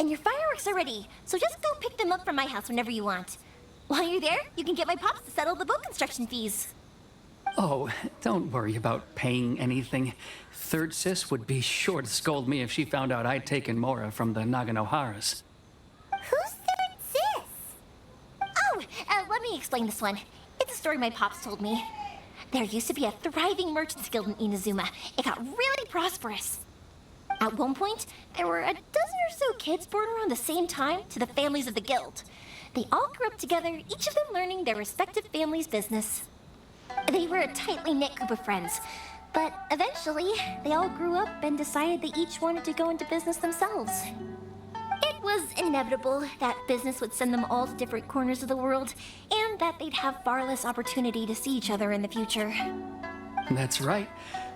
Speaker 4: And your fireworks are ready, so just go pick them up from my house whenever you want. While you're there, you can get my pops to settle the boat construction fees.
Speaker 8: Oh, don't worry about paying anything. Third Sis would be sure to scold me if she found out I'd taken Mora from the Naganoharas.
Speaker 4: Who's Third Sis? Oh, let me explain this one. It's a story my pops told me. There used to be a thriving merchants guild in Inazuma. It got really prosperous. At one point, there were a dozen or so kids born around the same time to the families of the guild. They all grew up together, each of them learning their respective family's business. They were a tightly knit group of friends, but eventually, they all grew up and decided they each wanted to go into business themselves. It was inevitable that business would send them all to different corners of the world, and that they'd have far less opportunity to see each other in the future.
Speaker 8: That's right.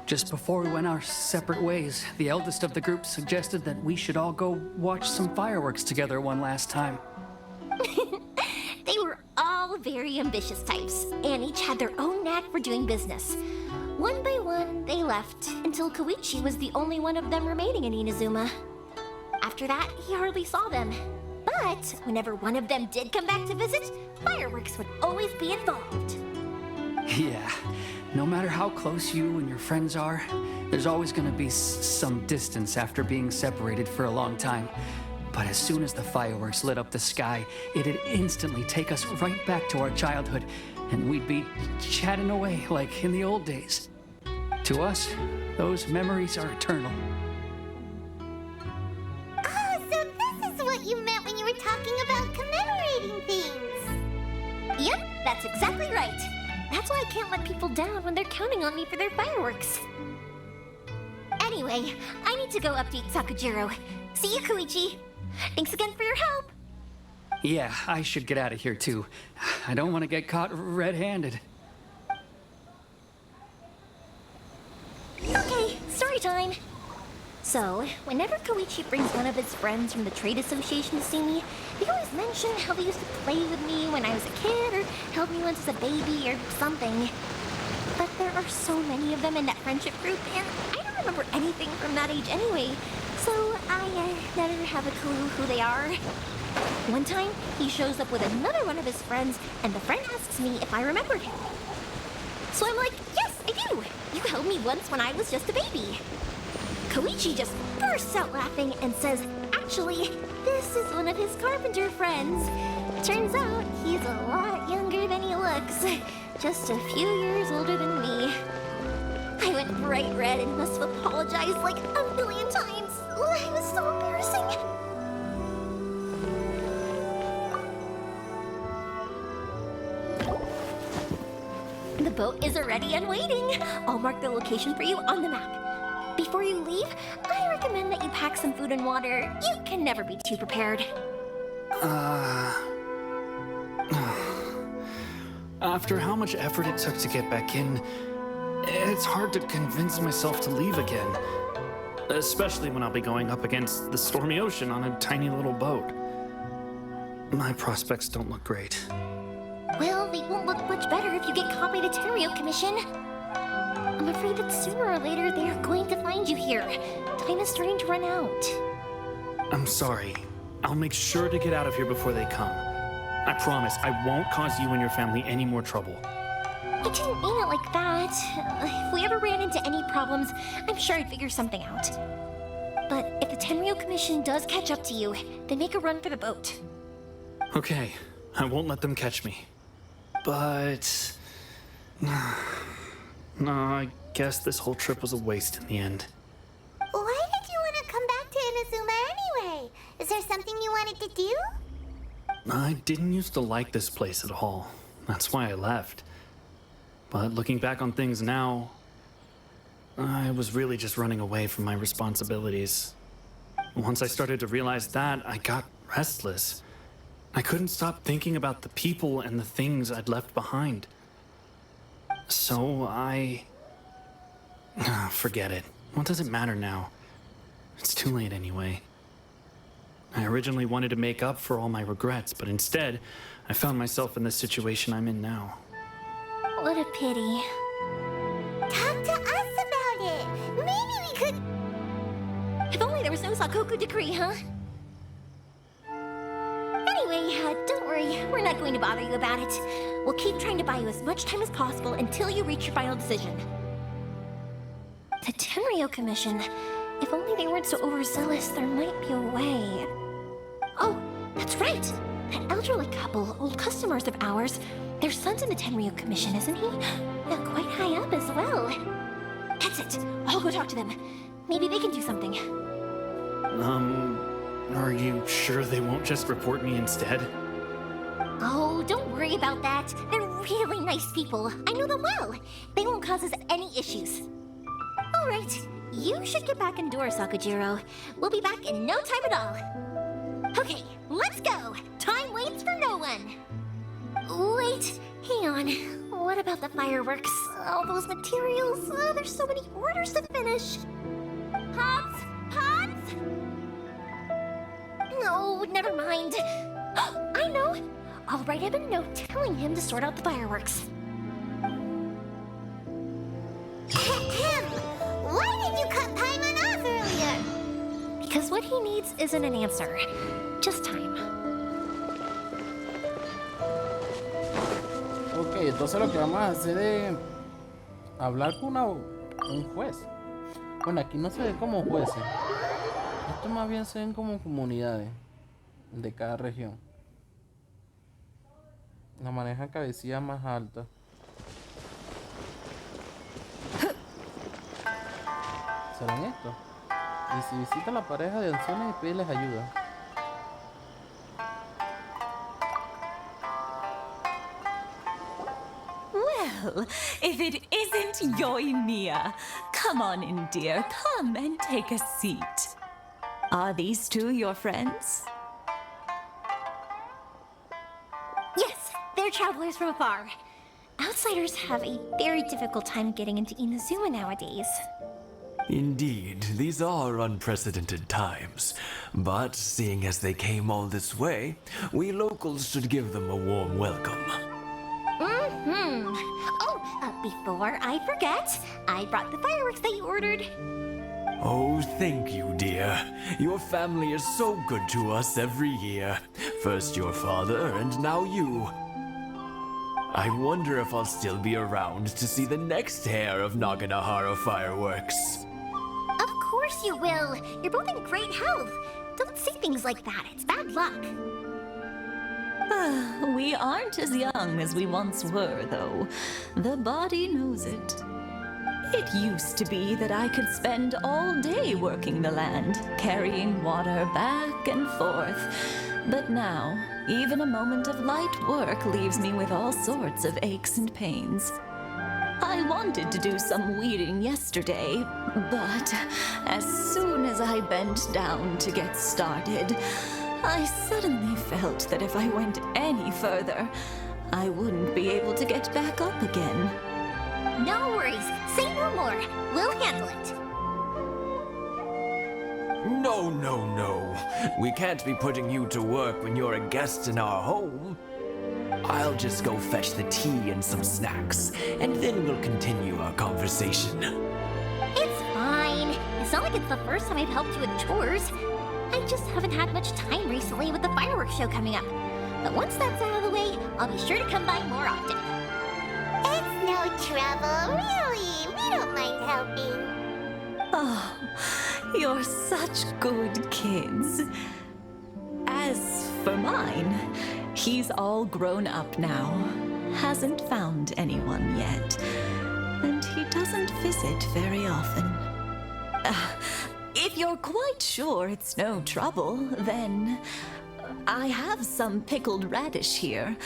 Speaker 8: Just before we went our separate ways, the eldest of the group suggested that we should all go watch some fireworks together one last time.
Speaker 4: They were all very ambitious types, and each had their own knack for doing business. One by one, they left, until Koichi was the only one of them remaining in Inazuma. After that, he hardly saw them. But whenever one of them did come back to visit, fireworks would always be involved.
Speaker 8: Yeah, no matter how close you and your friends are, there's always gonna be some distance after being separated for a long time. But as soon as the fireworks lit up the sky, it'd instantly take us right back to our childhood, and we'd be chatting away like in the old days. To us, those memories are eternal.
Speaker 3: Oh, so this is what you meant when you were talking about commemorating things.
Speaker 4: Yep, that's exactly right. That's why I can't let people down when they're counting on me for their fireworks. Anyway, I need to go update Sakujiro. See you, Koichi. Thanks again for your help.
Speaker 8: Yeah, I should get out of here too. I don't want to get caught red-handed.
Speaker 4: Okay, story time. So, whenever Koichi brings one of his friends from the trade association to see me, they always mention how they used to play with me when I was a kid, or held me once as a baby, or something. But there are so many of them in that friendship group, and I don't remember anything from that age anyway, so I never have a clue who they are. One time, he shows up with another one of his friends, and the friend asks me if I remembered him. So I'm like, yes, I do! You held me once when I was just a baby. Koichi just bursts out laughing and says, actually, this is one of his carpenter friends. Turns out he's a lot younger than he looks. Just a few years older than me. I went bright red and must have apologized like a million times. It was so embarrassing. The boat is ready and waiting. I'll mark the location for you on the map. Before you leave, I recommend that you pack some food and water. You can never be too prepared.
Speaker 7: After how much effort it took to get back in, it's hard to convince myself to leave again. Especially when I'll be going up against the stormy ocean on a tiny little boat. My prospects don't look great.
Speaker 4: Well, they won't look much better if you get caught by the Tenryou Commission. I'm afraid that sooner or later they are going to find you here. Time is starting to run out.
Speaker 7: I'm sorry. I'll make sure to get out of here before they come. I promise I won't cause you and your family any more trouble.
Speaker 4: I didn't mean it like that. If we ever ran into any problems, I'm sure I'd figure something out. But if the Tenryou Commission does catch up to you, then make a run for the boat.
Speaker 7: Okay, I won't let them catch me. But... no, I guess this whole trip was a waste in the end.
Speaker 3: Why did you want to come back to Inazuma anyway? Is there something you wanted to do?
Speaker 7: I didn't used to like this place at all. That's why I left. But looking back on things now, I was really just running away from my responsibilities. Once I started to realize that, I got restless. I couldn't stop thinking about the people and the things I'd left behind. So forget it. What does it matter now? It's too late anyway. I originally wanted to make up for all my regrets, but instead, I found myself in the situation I'm in now.
Speaker 4: what a pity.
Speaker 3: Talk to us about it. Maybe we could...
Speaker 4: If only there was no Sakoku decree, huh? Anyway, don't worry. We're not going to bother you about it. We'll keep trying to buy you as much time as possible until you reach your final decision. The Tenryo Commission. If only they weren't so overzealous, there might be a way. Oh, that's right! That elderly couple, old customers of ours, their son's in the Tenryo Commission, isn't he? Yeah, quite high up as well. That's it. I'll go talk to them. Maybe they can do something.
Speaker 7: Are you sure they won't just report me instead?
Speaker 4: Oh, don't worry about that. They're really nice people. I know them well. They won't cause us any issues. All right. You should get back indoors, Sakujiro. We'll be back in no time at all. Okay, let's go. Time waits for no one. Wait, hang on. What about the fireworks? All those materials? Oh, there's so many orders to finish. Pops? Pops? No, never mind. I know. I'll write him a note telling him to sort out the fireworks.
Speaker 3: Why did you cut Paimon off earlier?
Speaker 4: Because what he needs isn't an answer, just time.
Speaker 1: Ok, entonces lo que vamos a hacer es hablar con un juez. Bueno, aquí no se ven como jueces. Esto más bien se ven como comunidades de cada región. La maneja cabecilla más alta. ¿Serán estos? Y si visita la pareja de ancianos y pídeles ayuda.
Speaker 14: Well, if it isn't Yoimiya, come on in, dear. Come and take a seat. Are these two your friends?
Speaker 4: Yes, they're travelers from afar. Outsiders have a very difficult time getting into Inazuma nowadays.
Speaker 15: Indeed, these are unprecedented times. But seeing as they came all this way, we locals should give them a warm welcome.
Speaker 4: Oh, before I forget, I brought the fireworks that you ordered.
Speaker 15: Oh, thank you, dear. Your family is so good to us every year. First your father, and now you. I wonder if I'll still be around to see the next hair of Naganohara fireworks.
Speaker 4: Of course you will. You're both in great health. Don't say things like that. It's bad luck.
Speaker 14: We aren't as young as we once were, though. The body knows it. It used to be that I could spend all day working the land, carrying water back and forth. But now, even a moment of light work leaves me with all sorts of aches and pains. I wanted to do some weeding yesterday, but as soon as I bent down to get started, I suddenly felt that if I went any further, I wouldn't be able to get back up again.
Speaker 4: No worries. Say no more. We'll handle it.
Speaker 15: No, no, no. We can't be putting you to work when you're a guest in our home. I'll just go fetch the tea and some snacks, and then we'll continue our conversation.
Speaker 4: It's fine. It's not like it's the first time I've helped you with chores. I just haven't had much time recently with the fireworks show coming up. But once that's out of the way, I'll be sure to come by more often.
Speaker 3: It's no trouble, really. We don't mind helping.
Speaker 14: Oh, you're such good kids. As for mine, he's all grown up now, hasn't found anyone yet, and he doesn't visit very often. If you're quite sure it's no trouble, then I have some pickled radish here.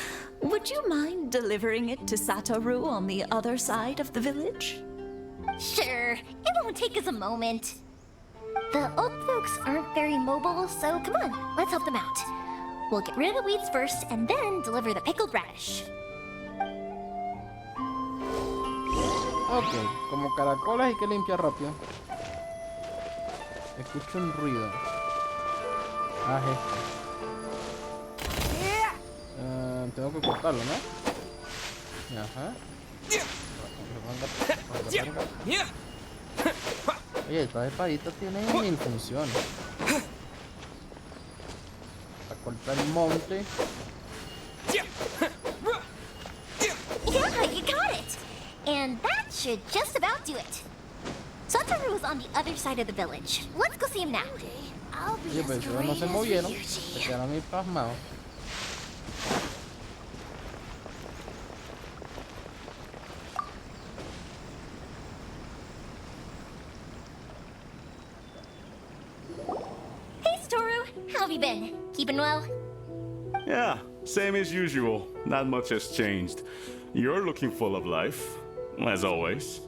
Speaker 14: Would you mind delivering it to Satoru on the other side of the village?
Speaker 4: Sure, it won't take us a moment. The old folks aren't very mobile, so come on, let's help them out. We'll get rid of the weeds first and then deliver the pickled radish.
Speaker 1: Ok, como caracoles hay que limpiar rápido. Escucho un ruido. Ah, tengo que cortarlo, ¿no? Ajá. Oye, estas espaditas tienen mil funciones. Para cortar el monte.
Speaker 4: Yeah, you got it! And that should just about do it. Satoru is on the other side of the village. Let's go see him now. I'll be
Speaker 1: Oye, pero esos no se movieron. Se quedaron ahí pasmados.
Speaker 4: Hey, Satoru. How have you been? Keeping well?
Speaker 16: Yeah, same as usual. Not much has changed. You're looking full of life, as always.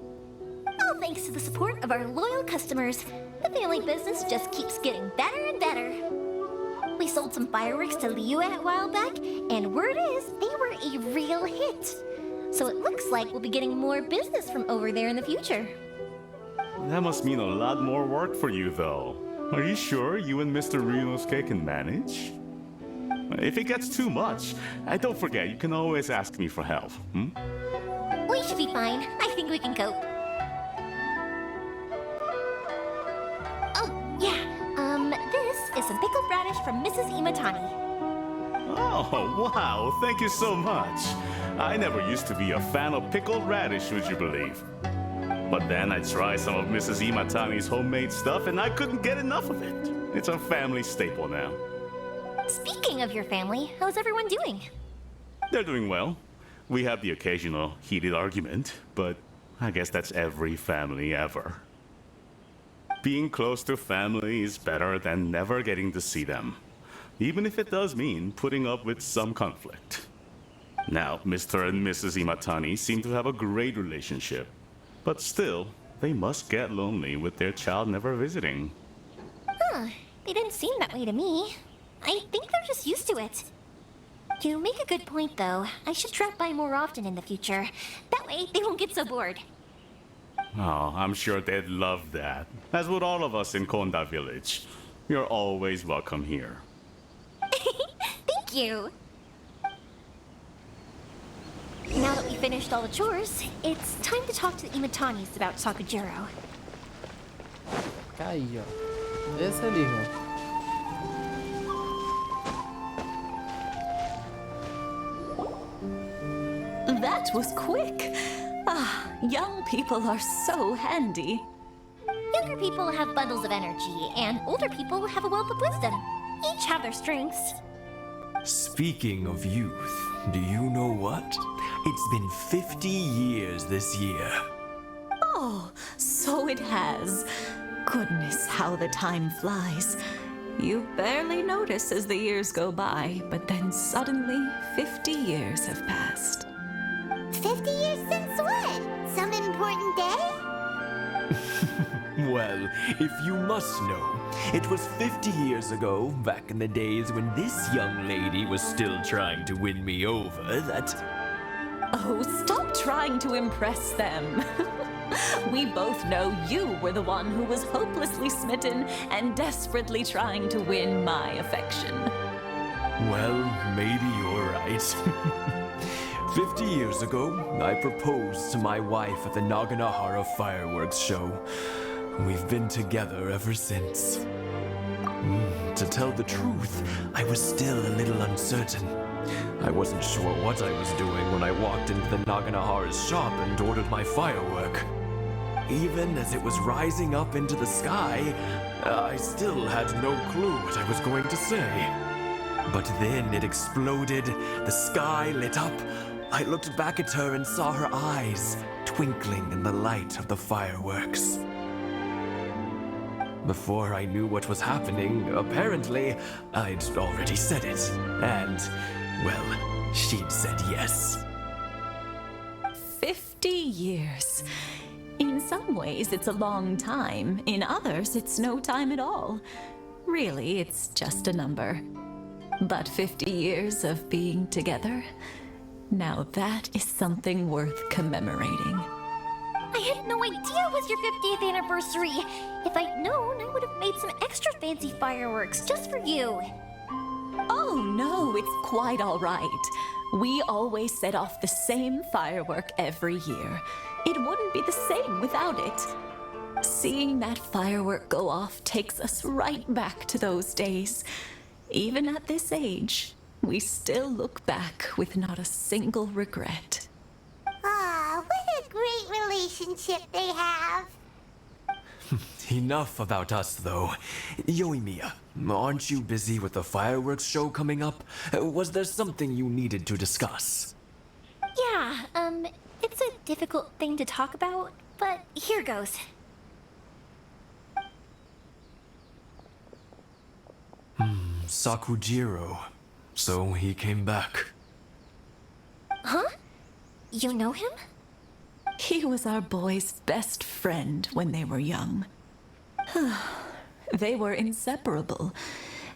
Speaker 4: All thanks to the support of our loyal customers, the family business just keeps getting better and better. We sold some fireworks to Liu a while back, and word is they were a real hit. So it looks like we'll be getting more business from over there in the future.
Speaker 16: That must mean a lot more work for you, though. Are you sure you and Mr. Ryunosuke can manage? If it gets too much, don't forget, you can always ask me for help, hmm?
Speaker 4: We should be fine. I think we can cope. Oh, yeah. This is some pickled radish from Mrs. Imatani.
Speaker 16: Oh, wow, thank you so much. I never used to be a fan of pickled radish, would you believe? But then I tried some of Mrs. Imatani's homemade stuff and I couldn't get enough of it. It's a family staple now.
Speaker 4: Speaking of your family, how's everyone doing?
Speaker 16: They're doing well. We have the occasional heated argument, but I guess that's every family ever. Being close to family is better than never getting to see them, even if it does mean putting up with some conflict. Now, Mr. and Mrs. Imatani seem to have a great relationship, but still, they must get lonely with their child never visiting.
Speaker 4: Huh, they didn't seem that way to me. I think they're just used to it. You make a good point, though. I should drop by more often in the future. That way, they won't get so bored.
Speaker 16: Oh, I'm sure they'd love that, as would all of us in Konda Village. You're always welcome here.
Speaker 4: Thank you. Now that we finished all the chores, it's time to talk to the Imatanis about Sakujiro.
Speaker 1: Callo. Es el hijo.
Speaker 14: That was quick. Ah, young people are so handy.
Speaker 4: Younger people have bundles of energy, and older people have a wealth of wisdom. Each have their strengths.
Speaker 15: Speaking of youth, do you know what? It's been 50 years this year.
Speaker 14: Oh, so it has. Goodness, how the time flies. You barely notice as the years go by, but then suddenly 50 years have passed.
Speaker 3: 50 years since what? Some important day?
Speaker 15: Well, if you must know, it was 50 years ago, back in the days when this young lady was still trying to win me over, that...
Speaker 14: Oh, stop trying to impress them. We both know you were the one who was hopelessly smitten and desperately trying to win my affection.
Speaker 15: Well, maybe you're right. 50 years ago, I proposed to my wife at the Naganahara fireworks show. We've been together ever since. To tell the truth, I was still a little uncertain. I wasn't sure what I was doing when I walked into the Naganahara's shop and ordered my firework. Even as it was rising up into the sky, I still had no clue what I was going to say. But then it exploded, the sky lit up. I looked back at her and saw her eyes twinkling in the light of the fireworks. Before I knew what was happening, apparently, I'd already said it. And, well, she'd said yes.
Speaker 14: 50 years. In some ways, it's a long time. In others, it's no time at all. Really, it's just a number. But 50 years of being together, now that is something worth commemorating.
Speaker 4: I had no idea it was your 50th anniversary. If I'd known, I would have made some extra fancy fireworks just for you.
Speaker 14: Oh, no, it's quite all right. We always set off the same firework every year. It wouldn't be the same without it. Seeing that firework go off takes us right back to those days. Even at this age, we still look back with not a single regret.
Speaker 3: Aw, what a great relationship they have.
Speaker 15: Enough about us, though. Yoimiya, aren't you busy with the fireworks show coming up? Was there something you needed to discuss?
Speaker 4: Yeah, it's a difficult thing to talk about, but here goes.
Speaker 15: Sakujiro. So he came back.
Speaker 4: Huh? You know him?
Speaker 14: He was our boys' best friend when they were young. They were inseparable.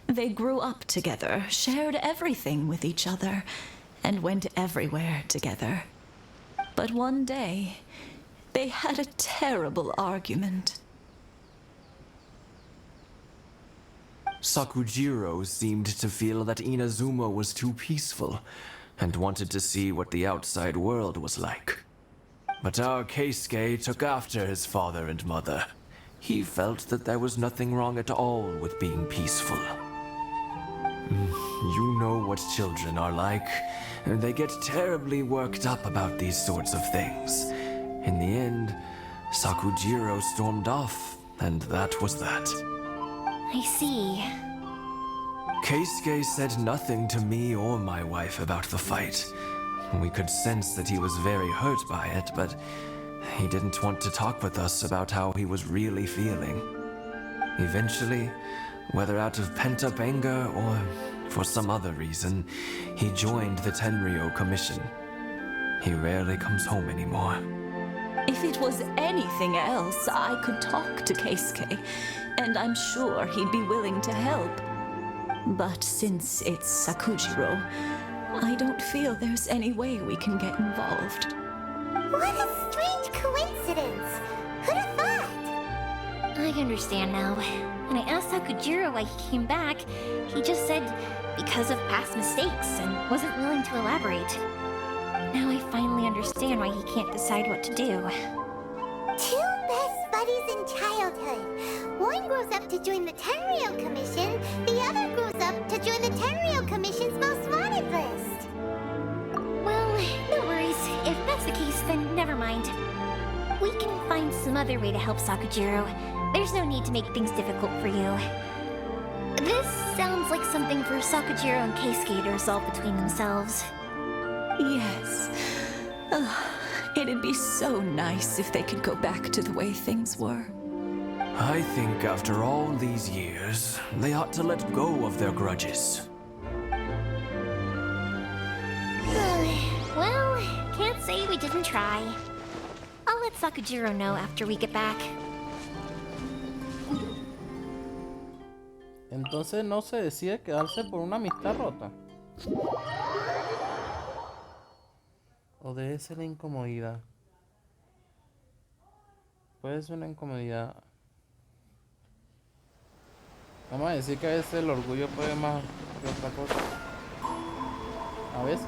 Speaker 14: They grew up together, shared everything with each other, and went everywhere together. But one day, they had a terrible argument.
Speaker 15: Sakujiro seemed to feel that Inazuma was too peaceful, and wanted to see what the outside world was like. But our Keisuke took after his father and mother. He felt that there was nothing wrong at all with being peaceful. You know what children are like. They get terribly worked up about these sorts of things. In the end, Sakujiro stormed off, and that was that.
Speaker 4: I see.
Speaker 15: Keisuke said nothing to me or my wife about the fight. We could sense that he was very hurt by it, but he didn't want to talk with us about how he was really feeling. Eventually, whether out of pent-up anger or for some other reason, he joined the Tenryou Commission. He rarely comes home anymore.
Speaker 14: If it was anything else, I could talk to Keisuke, and I'm sure he'd be willing to help. But since it's Sakujiro, I don't feel there's any way we can get involved.
Speaker 3: What a strange coincidence. Who'd have thought?
Speaker 4: I understand now. When I asked Sakujiro why he came back, he just said because of past mistakes and wasn't willing to elaborate. Now I finally understand why he can't decide what to do.
Speaker 3: Two best buddies in childhood. One grows up to join the Tenryou Commission, the other grows up to join the Tenryou Commission's most wanted list.
Speaker 4: Well, no worries. If that's the case, then never mind. We can find some other way to help Sakujiro. There's no need to make things difficult for you. This sounds like something for Sakujiro and Keisuke to resolve between themselves.
Speaker 14: Yes. It'd be so nice if they could go back to the way things were.
Speaker 15: I think after all these years, they ought to let go of their grudges.
Speaker 4: Well, can't say we didn't try. I'll let Sakujiro know after we get back.
Speaker 1: Entonces no se decide quedarse por una amistad rota. O debe ser la incomodidad. Puede ser una incomodidad. Vamos a decir que a veces el orgullo puede más que otra cosa. A veces.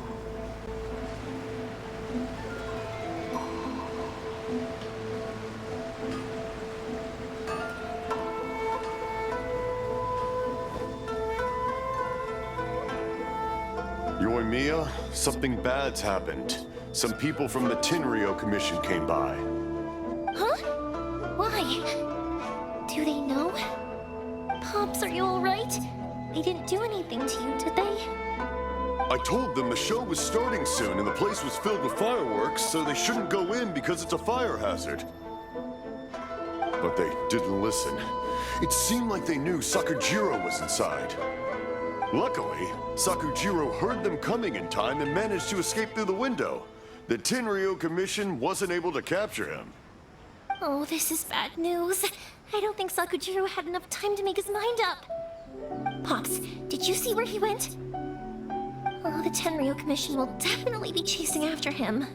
Speaker 6: Yoimiya, something bad's happened. Some people from the Tenryou Commission came by.
Speaker 4: Huh? Why? Do they know? Pops, are you alright? They didn't do anything to you, did they?
Speaker 6: I told them the show was starting soon and the place was filled with fireworks, so they shouldn't go in because it's a fire hazard. But they didn't listen. It seemed like they knew Sakujiro was inside. Luckily, Sakujiro heard them coming in time and managed to escape through the window. The Tenryou Commission wasn't able to capture him.
Speaker 4: Oh, this is bad news. I don't think Sakujiro had enough time to make his mind up. Pops, did you see where he went? Oh, the Tenryou Commission will definitely be chasing after him.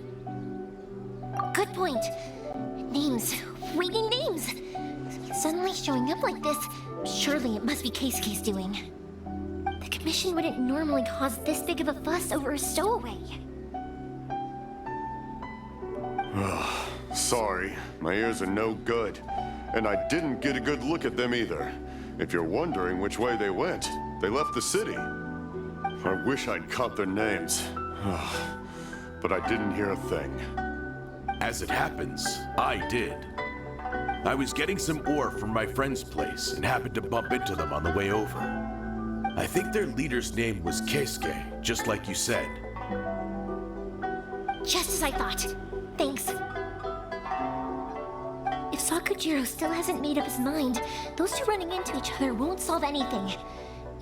Speaker 4: Good point. Names. Reading names. Suddenly showing up like this. Surely it must be Keisuke's doing. The commission wouldn't normally cause this big of a fuss over a stowaway.
Speaker 6: Sorry, my ears are no good. And I didn't get a good look at them either. If you're wondering which way they went, they left the city. I wish I'd caught their names. But I didn't hear a thing.
Speaker 11: As it happens, I did. I was getting some ore from my friend's place and happened to bump into them on the way over. I think their leader's name was Keisuke, just like you said.
Speaker 4: Just as I thought. Thanks. If Sakujiro still hasn't made up his mind, those two running into each other won't solve anything.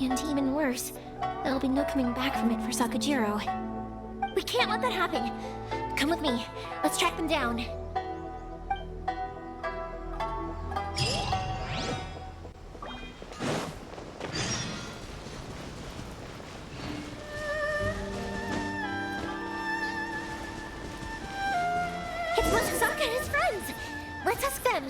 Speaker 4: And even worse, there'll be no coming back from it for Sakujiro. We can't let that happen. Come with me. Let's track them down. It's Matsusaka and his friends. Let's ask them.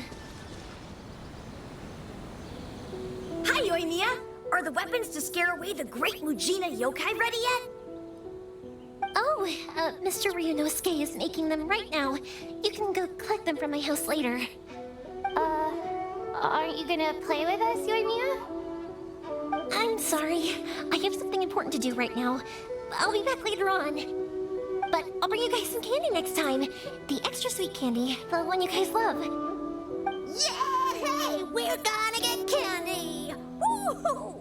Speaker 3: Hi, Yoimiya. Are the weapons to scare away the great Mujina yokai ready yet?
Speaker 4: Oh, Mr. Ryunosuke is making them right now. You can go collect them from my house later.
Speaker 3: Aren't you gonna play with us, Yoimiya?
Speaker 4: I'm sorry. I have something important to do right now. I'll be back later on. But I'll bring you guys some candy next time. The extra sweet candy, the one you guys love.
Speaker 3: Yay! We're gonna get candy! Woohoo!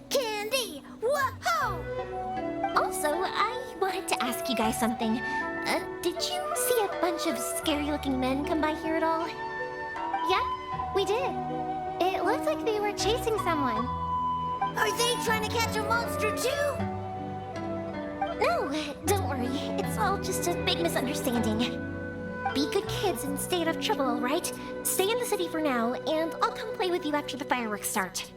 Speaker 3: Candy! Whoa!
Speaker 4: Also, I wanted to ask you guys something. Did you see a bunch of scary-looking men come by here at all?
Speaker 3: Yep, we did. It looked like they were chasing someone. Are they trying to catch a monster too?
Speaker 4: No, don't worry. It's all just a big misunderstanding. Be good kids and stay out of trouble, all right? Stay in the city for now, and I'll come play with you after the fireworks start.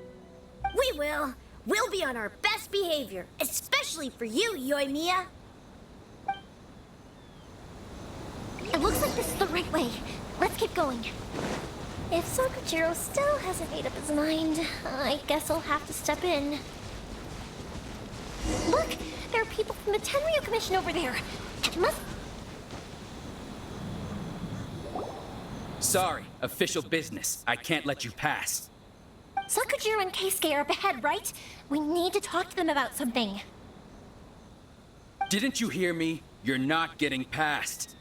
Speaker 3: We will. We'll be on our best behavior, especially for you, Yoimiya.
Speaker 4: It looks like this is the right way. Let's keep going. If Sakujiro still hasn't made up his mind, I guess I'll have to step in. Look! There are people from the Tenryo Commission over there. It must...
Speaker 17: Sorry, official business. I can't let you pass.
Speaker 4: Sakujiro and Keisuke are up ahead, right? We need to talk to them about something.
Speaker 17: Didn't you hear me? You're not getting past.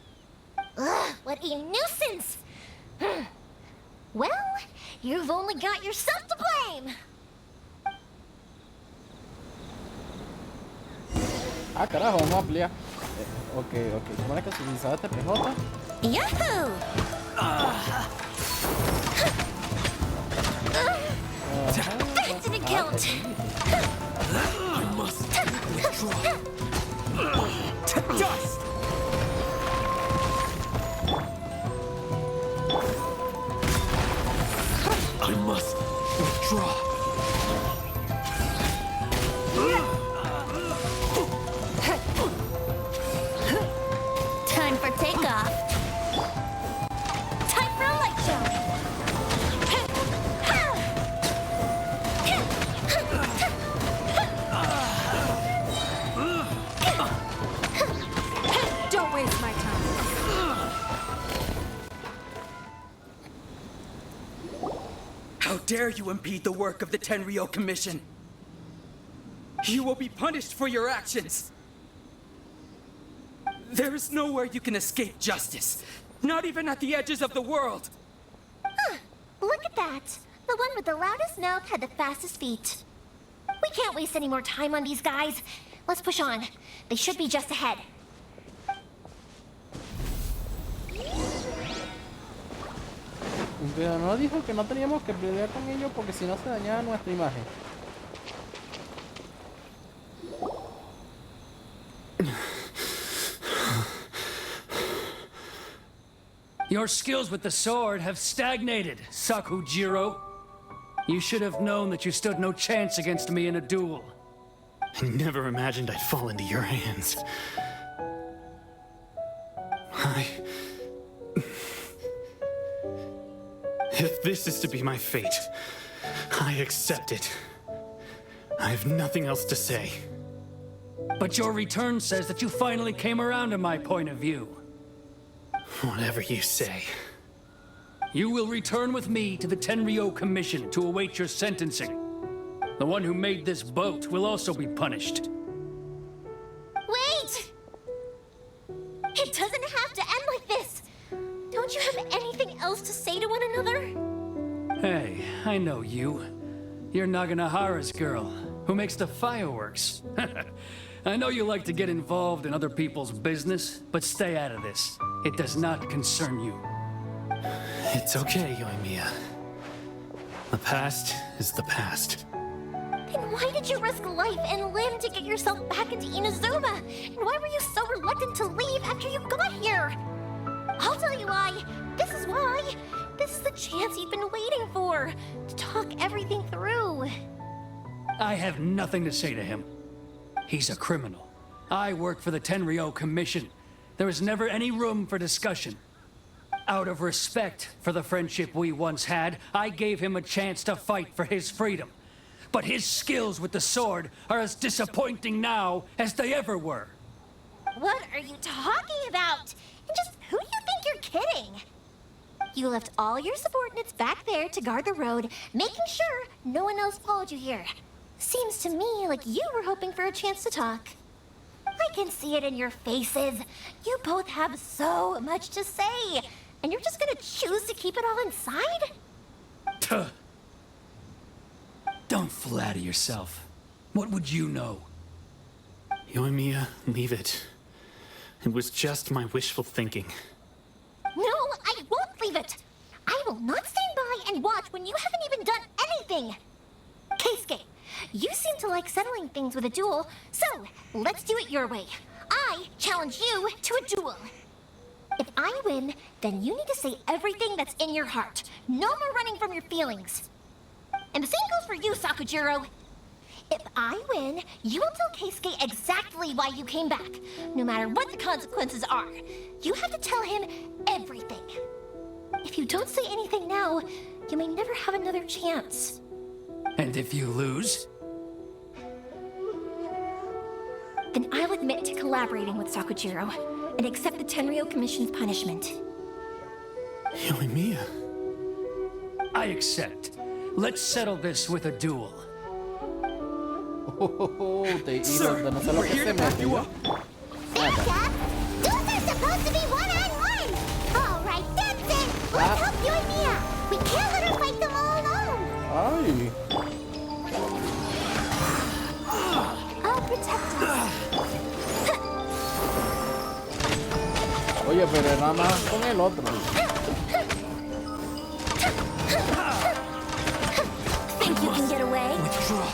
Speaker 4: Ugh, what a nuisance! Well, you've only got yourself to blame!
Speaker 1: Ah, carajo, vamos a ampliar. Ok. ¿Cómo es que se utilizaba este PJ?
Speaker 4: Yahoo! Back to the guilt!
Speaker 15: I must withdraw. To dust! I must withdraw.
Speaker 4: Time for takeoff. Time for a light show.
Speaker 2: Don't waste my time.
Speaker 17: How dare you impede the work of the Tenryo Commission? You will be punished for your actions. There is nowhere you can escape justice. Not even at the edges of the world.
Speaker 4: Huh, look at that. The one with the loudest mouth had the fastest feet. We can't waste any more time on these guys. Let's push on. They should be just ahead.
Speaker 1: Pero no dijo que no teníamos que pelear con ellos porque si no se dañaba nuestra imagen.
Speaker 8: Your skills with the sword have stagnated, Sakujiro. You should have known that you stood no chance against me in a duel.
Speaker 7: I never imagined I'd fall into your hands. If this is to be my fate, I accept it. I have nothing else to say.
Speaker 8: But your return says that you finally came around to my point of view.
Speaker 7: Whatever you say.
Speaker 8: You will return with me to the Tenryou Commission to await your sentencing. The one who made this boat will also be punished.
Speaker 4: Wait! It doesn't have to end like this! Don't you have anything else to say to one another?
Speaker 8: Hey, I know you. You're Naganohara's girl, who makes the fireworks. I know you like to get involved in other people's business, but stay out of this. It does not concern you.
Speaker 7: It's okay, Yoimiya. The past is the past.
Speaker 4: Then why did you risk life and limb to get yourself back into Inazuma? And why were you so reluctant to leave after you got here? I'll tell you why. This is why. This is the chance you've been waiting for. To talk everything through.
Speaker 8: I have nothing to say to him. He's a criminal. I work for the Tenryou Commission. There is never any room for discussion. Out of respect for the friendship we once had, I gave him a chance to fight for his freedom. But his skills with the sword are as disappointing now as they ever were.
Speaker 4: What are you talking about? And just who do you think you're kidding? You left all your subordinates back there to guard the road, making sure no one else followed you here. Seems to me like you were hoping for a chance to talk. I can see it in your faces. You both have so much to say, and you're just gonna choose to keep it all inside?
Speaker 8: Tuh. Don't flatter yourself. What would you know?
Speaker 7: Yoimiya, leave it. It was just my wishful thinking.
Speaker 4: No, I won't leave it. I will not stand by and watch when you haven't even done anything. Keisuke, you seem to like settling things with a duel, so let's do it your way. I challenge you to a duel. If I win, then you need to say everything that's in your heart. No more running from your feelings. And the same goes for you, Sakujiro. If I win, you will tell Keisuke exactly why you came back, no matter what the consequences are. You have to tell him everything. If you don't say anything now, you may never have another chance.
Speaker 8: And if you lose?
Speaker 4: Then I'll admit to collaborating with Sakujiro and accept the Tenryou Commission's punishment.
Speaker 7: Yoimiya.
Speaker 8: I accept. Let's settle this with a duel.
Speaker 17: Sir, we're here to back you up.
Speaker 3: Becca, duels are supposed to be one-on-one. All right, that's it. Let's help Yoimiya. We can't let her fight them all alone.
Speaker 1: Ay.
Speaker 3: I'll protect us.
Speaker 1: Oye, pero nada más con el otro.
Speaker 3: Think you can get away?
Speaker 17: Withdraw.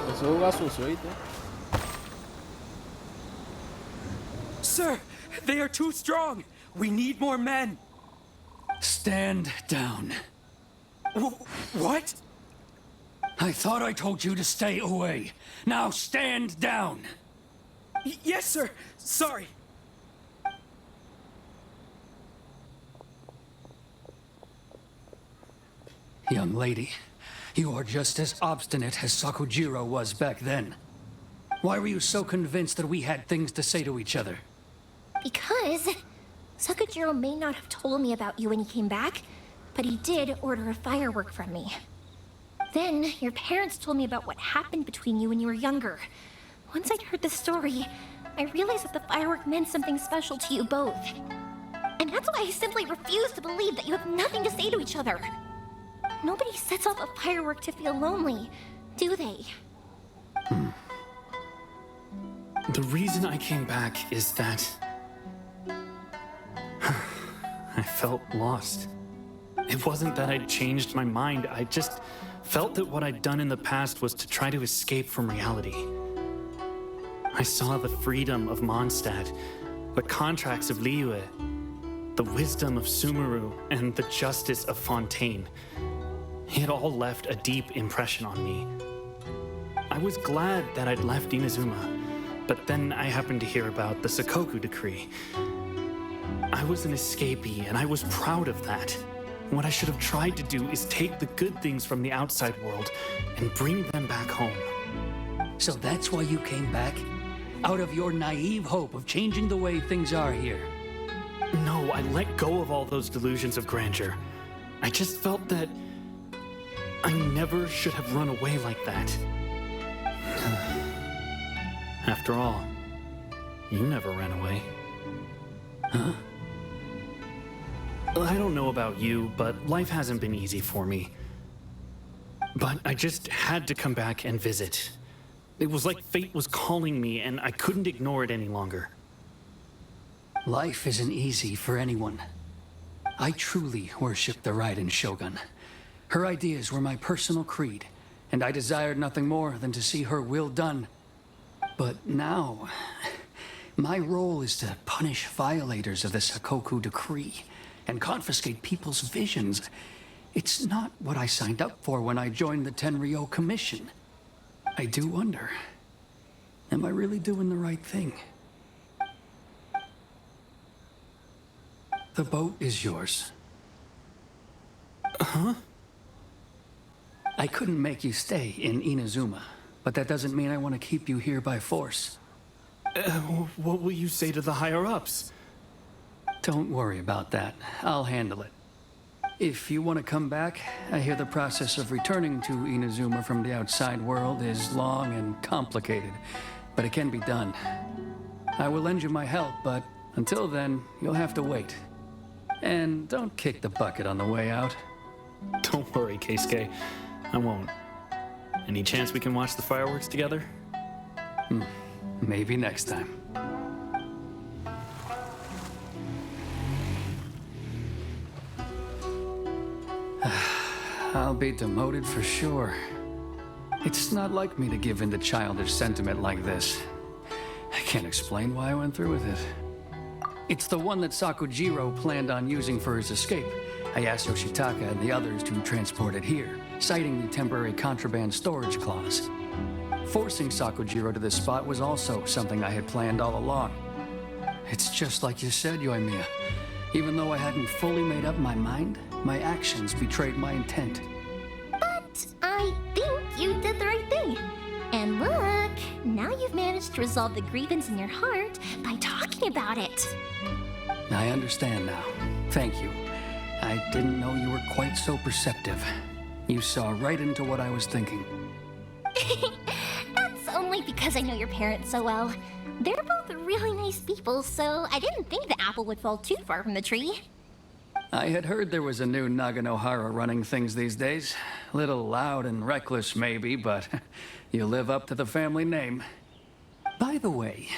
Speaker 1: Eso juega sucio, ¿viste?
Speaker 17: Sir, they are too strong. We need more men.
Speaker 8: Stand down.
Speaker 17: What?
Speaker 8: I thought I told you to stay away. Now stand down.
Speaker 17: Yes, sir. Sorry.
Speaker 8: Young lady, you are just as obstinate as Sakujiro was back then. Why were you so convinced that we had things to say to each other?
Speaker 4: Because Sakujiro may not have told me about you when he came back, but he did order a firework from me. Then your parents told me about what happened between you when you were younger. Once I'd heard the story, I realized that the firework meant something special to you both. And that's why I simply refuse to believe that you have nothing to say to each other. Nobody sets off a firework to feel lonely, do they?
Speaker 7: The reason I came back is that I felt lost. It wasn't that I'd changed my mind, I just felt that what I'd done in the past was to try to escape from reality. I saw the freedom of Mondstadt, the contracts of Liyue, the wisdom of Sumeru, and the justice of Fontaine. It all left a deep impression on me. I was glad that I'd left Inazuma, but then I happened to hear about the Sakoku decree. I was an escapee, and I was proud of that. What I should have tried to do is take the good things from the outside world and bring them back home.
Speaker 8: So that's why you came back? Out of your naive hope of changing the way things are here?
Speaker 7: No, I let go of all those delusions of grandeur. I just felt that I never should have run away like that. After all, you never ran away. Huh? I don't know about you, but life hasn't been easy for me. But I just had to come back and visit. It was like fate was calling me, and I couldn't ignore it any longer.
Speaker 8: Life isn't easy for anyone. I truly worship the Raiden Shogun. Her ideas were my personal creed, and I desired nothing more than to see her will done. But now, my role is to punish violators of the Sakoku decree and confiscate people's visions. It's not what I signed up for when I joined the Tenryo Commission. I do wonder, am I really doing the right thing? The boat is yours.
Speaker 7: Huh?
Speaker 8: I couldn't make you stay in Inazuma, but that doesn't mean I want to keep you here by force.
Speaker 7: What will you say to the higher-ups?
Speaker 8: Don't worry about that. I'll handle it. If you want to come back, I hear the process of returning to Inazuma from the outside world is long and complicated, but it can be done. I will lend you my help, but until then, you'll have to wait. And don't kick the bucket on the way out.
Speaker 7: Don't worry, Keisuke. I won't. Any chance we can watch the fireworks together?
Speaker 8: Maybe next time. I'll be demoted for sure. It's not like me to give in to childish sentiment like this. I can't explain why I went through with it. It's the one that Sakujiro planned on using for his escape. I asked Yoshitaka and the others to transport it here, citing the temporary contraband storage clause. Forcing Sakujiro to this spot was also something I had planned all along. It's just like you said, Yoimiya. Even though I hadn't fully made up my mind, my actions betrayed my intent.
Speaker 4: But I think you did the right thing. And look, now you've managed to resolve the grievance in your heart by talking about it.
Speaker 8: I understand now. Thank you. I didn't know you were quite so perceptive. You saw right into what I was thinking.
Speaker 4: That's only because I know your parents so well. They're both really nice people, so I didn't think the apple would fall too far from the tree.
Speaker 8: I had heard there was a new Naganohara running things these days. Little loud and reckless, maybe, but you live up to the family name. By the way,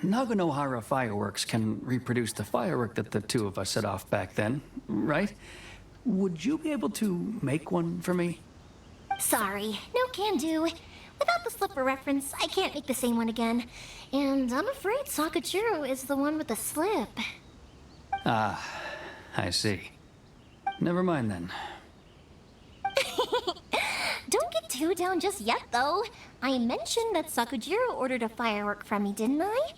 Speaker 8: Naganohara Fireworks can reproduce the firework that the two of us set off back then, right? Would you be able to make one for me?
Speaker 4: Sorry, no can do. Without the slipper reference, I can't make the same one again. And I'm afraid Sakujiro is the one with the slip.
Speaker 8: Ah, I see. Never mind then.
Speaker 4: Don't get too down just yet, though. I mentioned that Sakujiro ordered a firework from me, didn't I?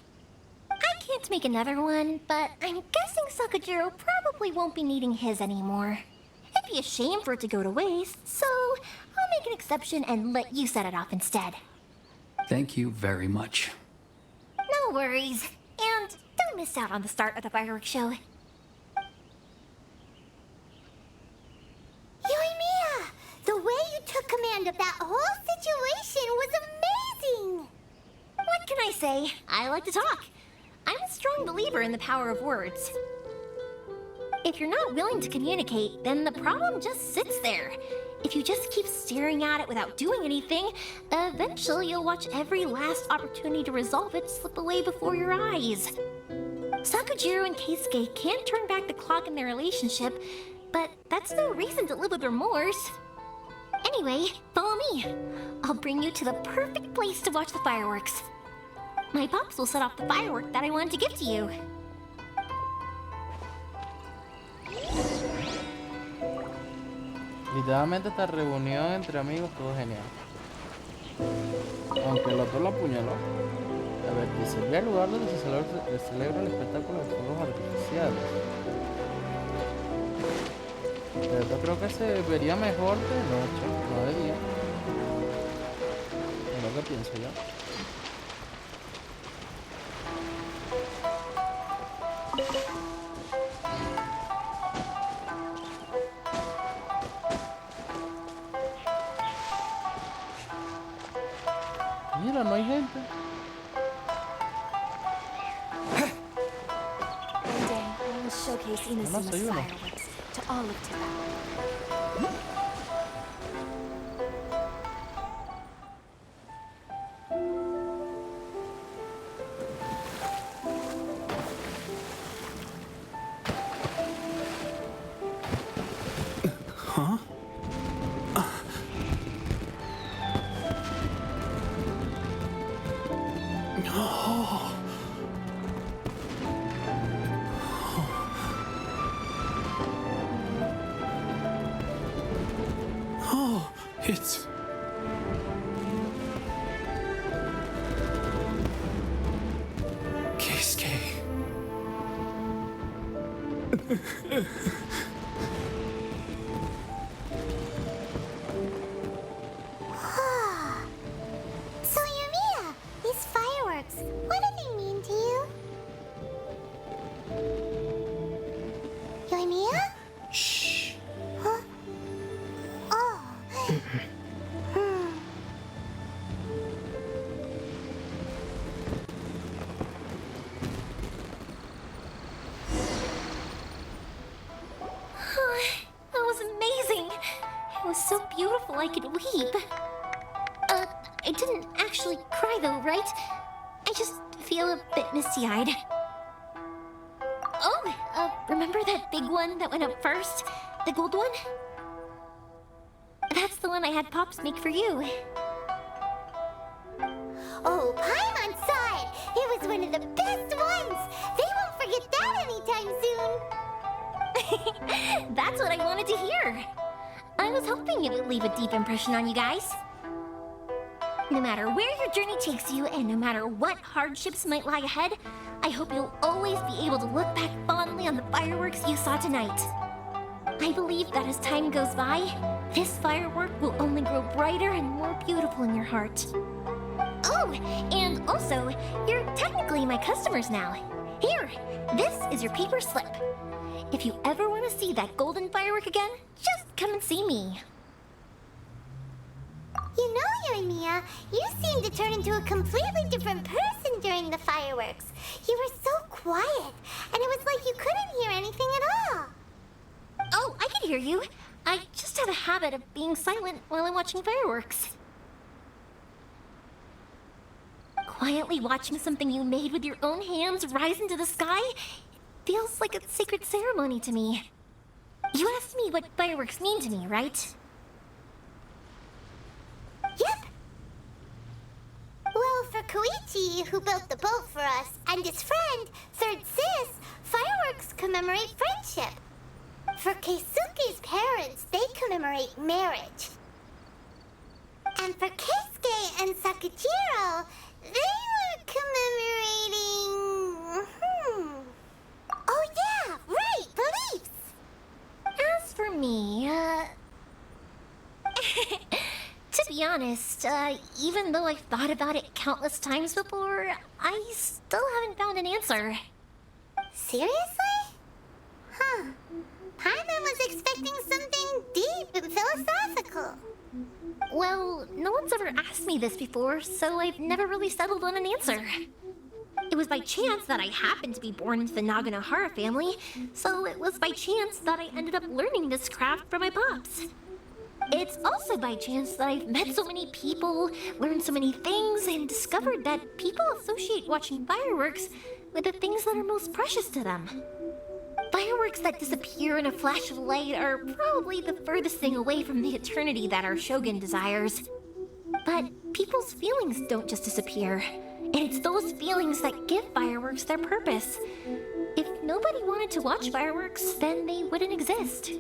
Speaker 4: I can't make another one, but I'm guessing Sakujiro probably won't be needing his anymore. It'd be a shame for it to go to waste, so I'll make an exception and let you set it off instead.
Speaker 8: Thank you very much.
Speaker 4: No worries. And don't miss out on the start of the fireworks show.
Speaker 3: Yoimiya! The way you took command of that whole situation was amazing!
Speaker 4: What can I say? I like to talk. I'm a strong believer in the power of words. If you're not willing to communicate, then the problem just sits there. If you just keep staring at it without doing anything, eventually you'll watch every last opportunity to resolve it slip away before your eyes. Sakujiro and Keisuke can't turn back the clock in their relationship, but that's no reason to live with remorse. Anyway, follow me. I'll bring you to the perfect place to watch the fireworks. My pops will set off the firework that I wanted to give to you.
Speaker 1: Literalmente esta reunión entre amigos, todo genial. Aunque el otro lo apuñaló. A ver, dice, ve al lugar donde se celebra el espectáculo de fuegos artificiales. Pero yo creo que se vería mejor de noche, no de día. Es lo que pienso yo. Mira, no hay gente.
Speaker 18: One day, I will showcase Inazuma's fireworks to all of Tibet.
Speaker 7: Huh? Oh. Oh, it's... Keisuke.
Speaker 3: So, Yumiya, these fireworks, what do they mean to you? Yumiya?
Speaker 7: Shh.
Speaker 3: Huh? Oh.
Speaker 4: That was amazing. It was so beautiful I could weep. I didn't actually cry though, right? I just feel a bit misty-eyed. Oh, remember that big one that went up first? The gold one? That's the one I had Pops make for you.
Speaker 3: Oh, Paimon saw it. It was one of the best ones. They won't forget that anytime soon.
Speaker 4: That's what I wanted to hear. I was hoping it would leave a deep impression on you guys. No matter where your journey takes you, and no matter what hardships might lie ahead, I hope you'll always be able to look back fondly on the fireworks you saw tonight. I believe that as time goes by, this firework will only grow brighter and more beautiful in your heart. Oh, and also, you're technically my customers now. Here, this is your paper slip. If you ever want to see that golden firework again, just come and see me.
Speaker 3: You know, Yumiya, you seemed to turn into a completely different person during the fireworks. You were so quiet, and it was like you couldn't hear anything at all.
Speaker 4: Oh, I can hear you. I just have a habit of being silent while I'm watching fireworks. Quietly watching something you made with your own hands rise into the sky feels like a sacred ceremony to me. You asked me what fireworks mean to me, right?
Speaker 3: Yep. Well, for Koichi, who built the boat for us, and his friend, Third Sis, fireworks commemorate friendship. For Keisuke's parents, they commemorate marriage. And for Keisuke and Sakujiro, they were commemorating... Oh yeah, right, beliefs!
Speaker 4: As for me, to be honest, even though I've thought about it countless times before, I still haven't found an answer.
Speaker 3: Seriously? Huh. Paimon was expecting something deep and philosophical.
Speaker 4: Well, no one's ever asked me this before, so I've never really settled on an answer. It was by chance that I happened to be born into the Naganohara family, so it was by chance that I ended up learning this craft from my pops. It's also by chance that I've met so many people, learned so many things, and discovered that people associate watching fireworks with the things that are most precious to them. Fireworks that disappear in a flash of light are probably the furthest thing away from the eternity that our shogun desires. But people's feelings don't just disappear, and it's those feelings that give fireworks their purpose. If nobody wanted to watch fireworks, then they wouldn't exist.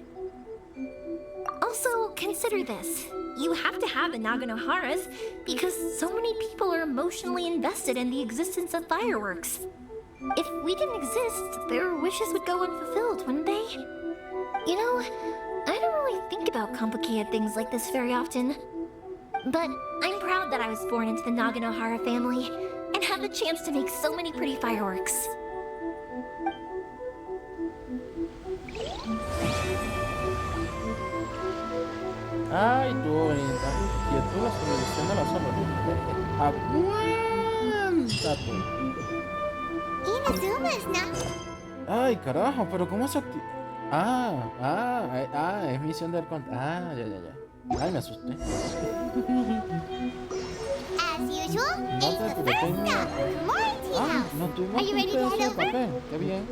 Speaker 4: Also, consider this. You have to have the Naganoharas because so many people are emotionally invested in the existence of fireworks. If we didn't exist, their wishes would go unfulfilled, wouldn't they? You know, I don't really think about complicated things like this very often. But I'm proud that I was born into the Naganohara family and have the chance to make so many pretty fireworks.
Speaker 1: Ay, tú bonita. Y tú la solución de la zona. Aguántate.
Speaker 3: Inazuma's not.
Speaker 1: Ay, carajo, pero ¿cómo se activa? Es misión del ya. Ay, me asusté.
Speaker 3: As usual,
Speaker 1: No
Speaker 3: it's
Speaker 1: te
Speaker 3: the
Speaker 1: preocupes,
Speaker 3: first
Speaker 1: niña.
Speaker 3: stop, Morty House.
Speaker 1: No tuvimos
Speaker 3: Are you ready to
Speaker 1: pedazo
Speaker 3: head
Speaker 1: de
Speaker 3: over?
Speaker 1: papel. Qué bien.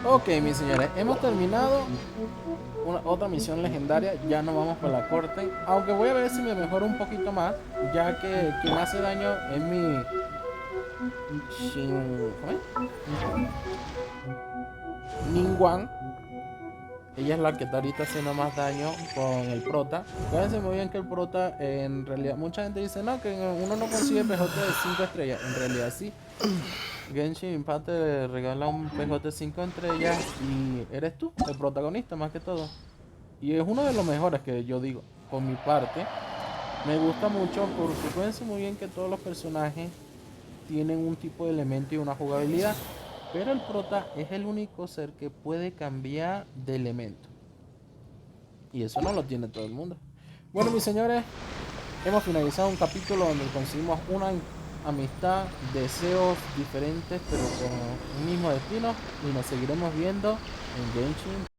Speaker 1: Ok, mis señores, hemos terminado otra misión legendaria. Ya no vamos por la corte, aunque voy a ver si me mejoro un poquito más, ya que quien hace daño es mi Ningguang. Ella es la que está ahorita haciendo más daño con el prota. Fíjense muy bien que el prota, en realidad, mucha gente dice no, que uno no consigue PJ de 5 estrellas. En realidad sí. Genshin Impact te regala un PJ de 5 estrellas y eres tú, el protagonista más que todo. Y es uno de los mejores que yo digo, por mi parte. Me gusta mucho porque fíjense muy bien que todos los personajes tienen un tipo de elemento y una jugabilidad. Pero el prota es el único ser que puede cambiar de elemento. Y eso no lo tiene todo el mundo. Bueno, mis señores, hemos finalizado un capítulo donde conseguimos una amistad, deseos diferentes, pero con un mismo destino. Y nos seguiremos viendo en Genshin.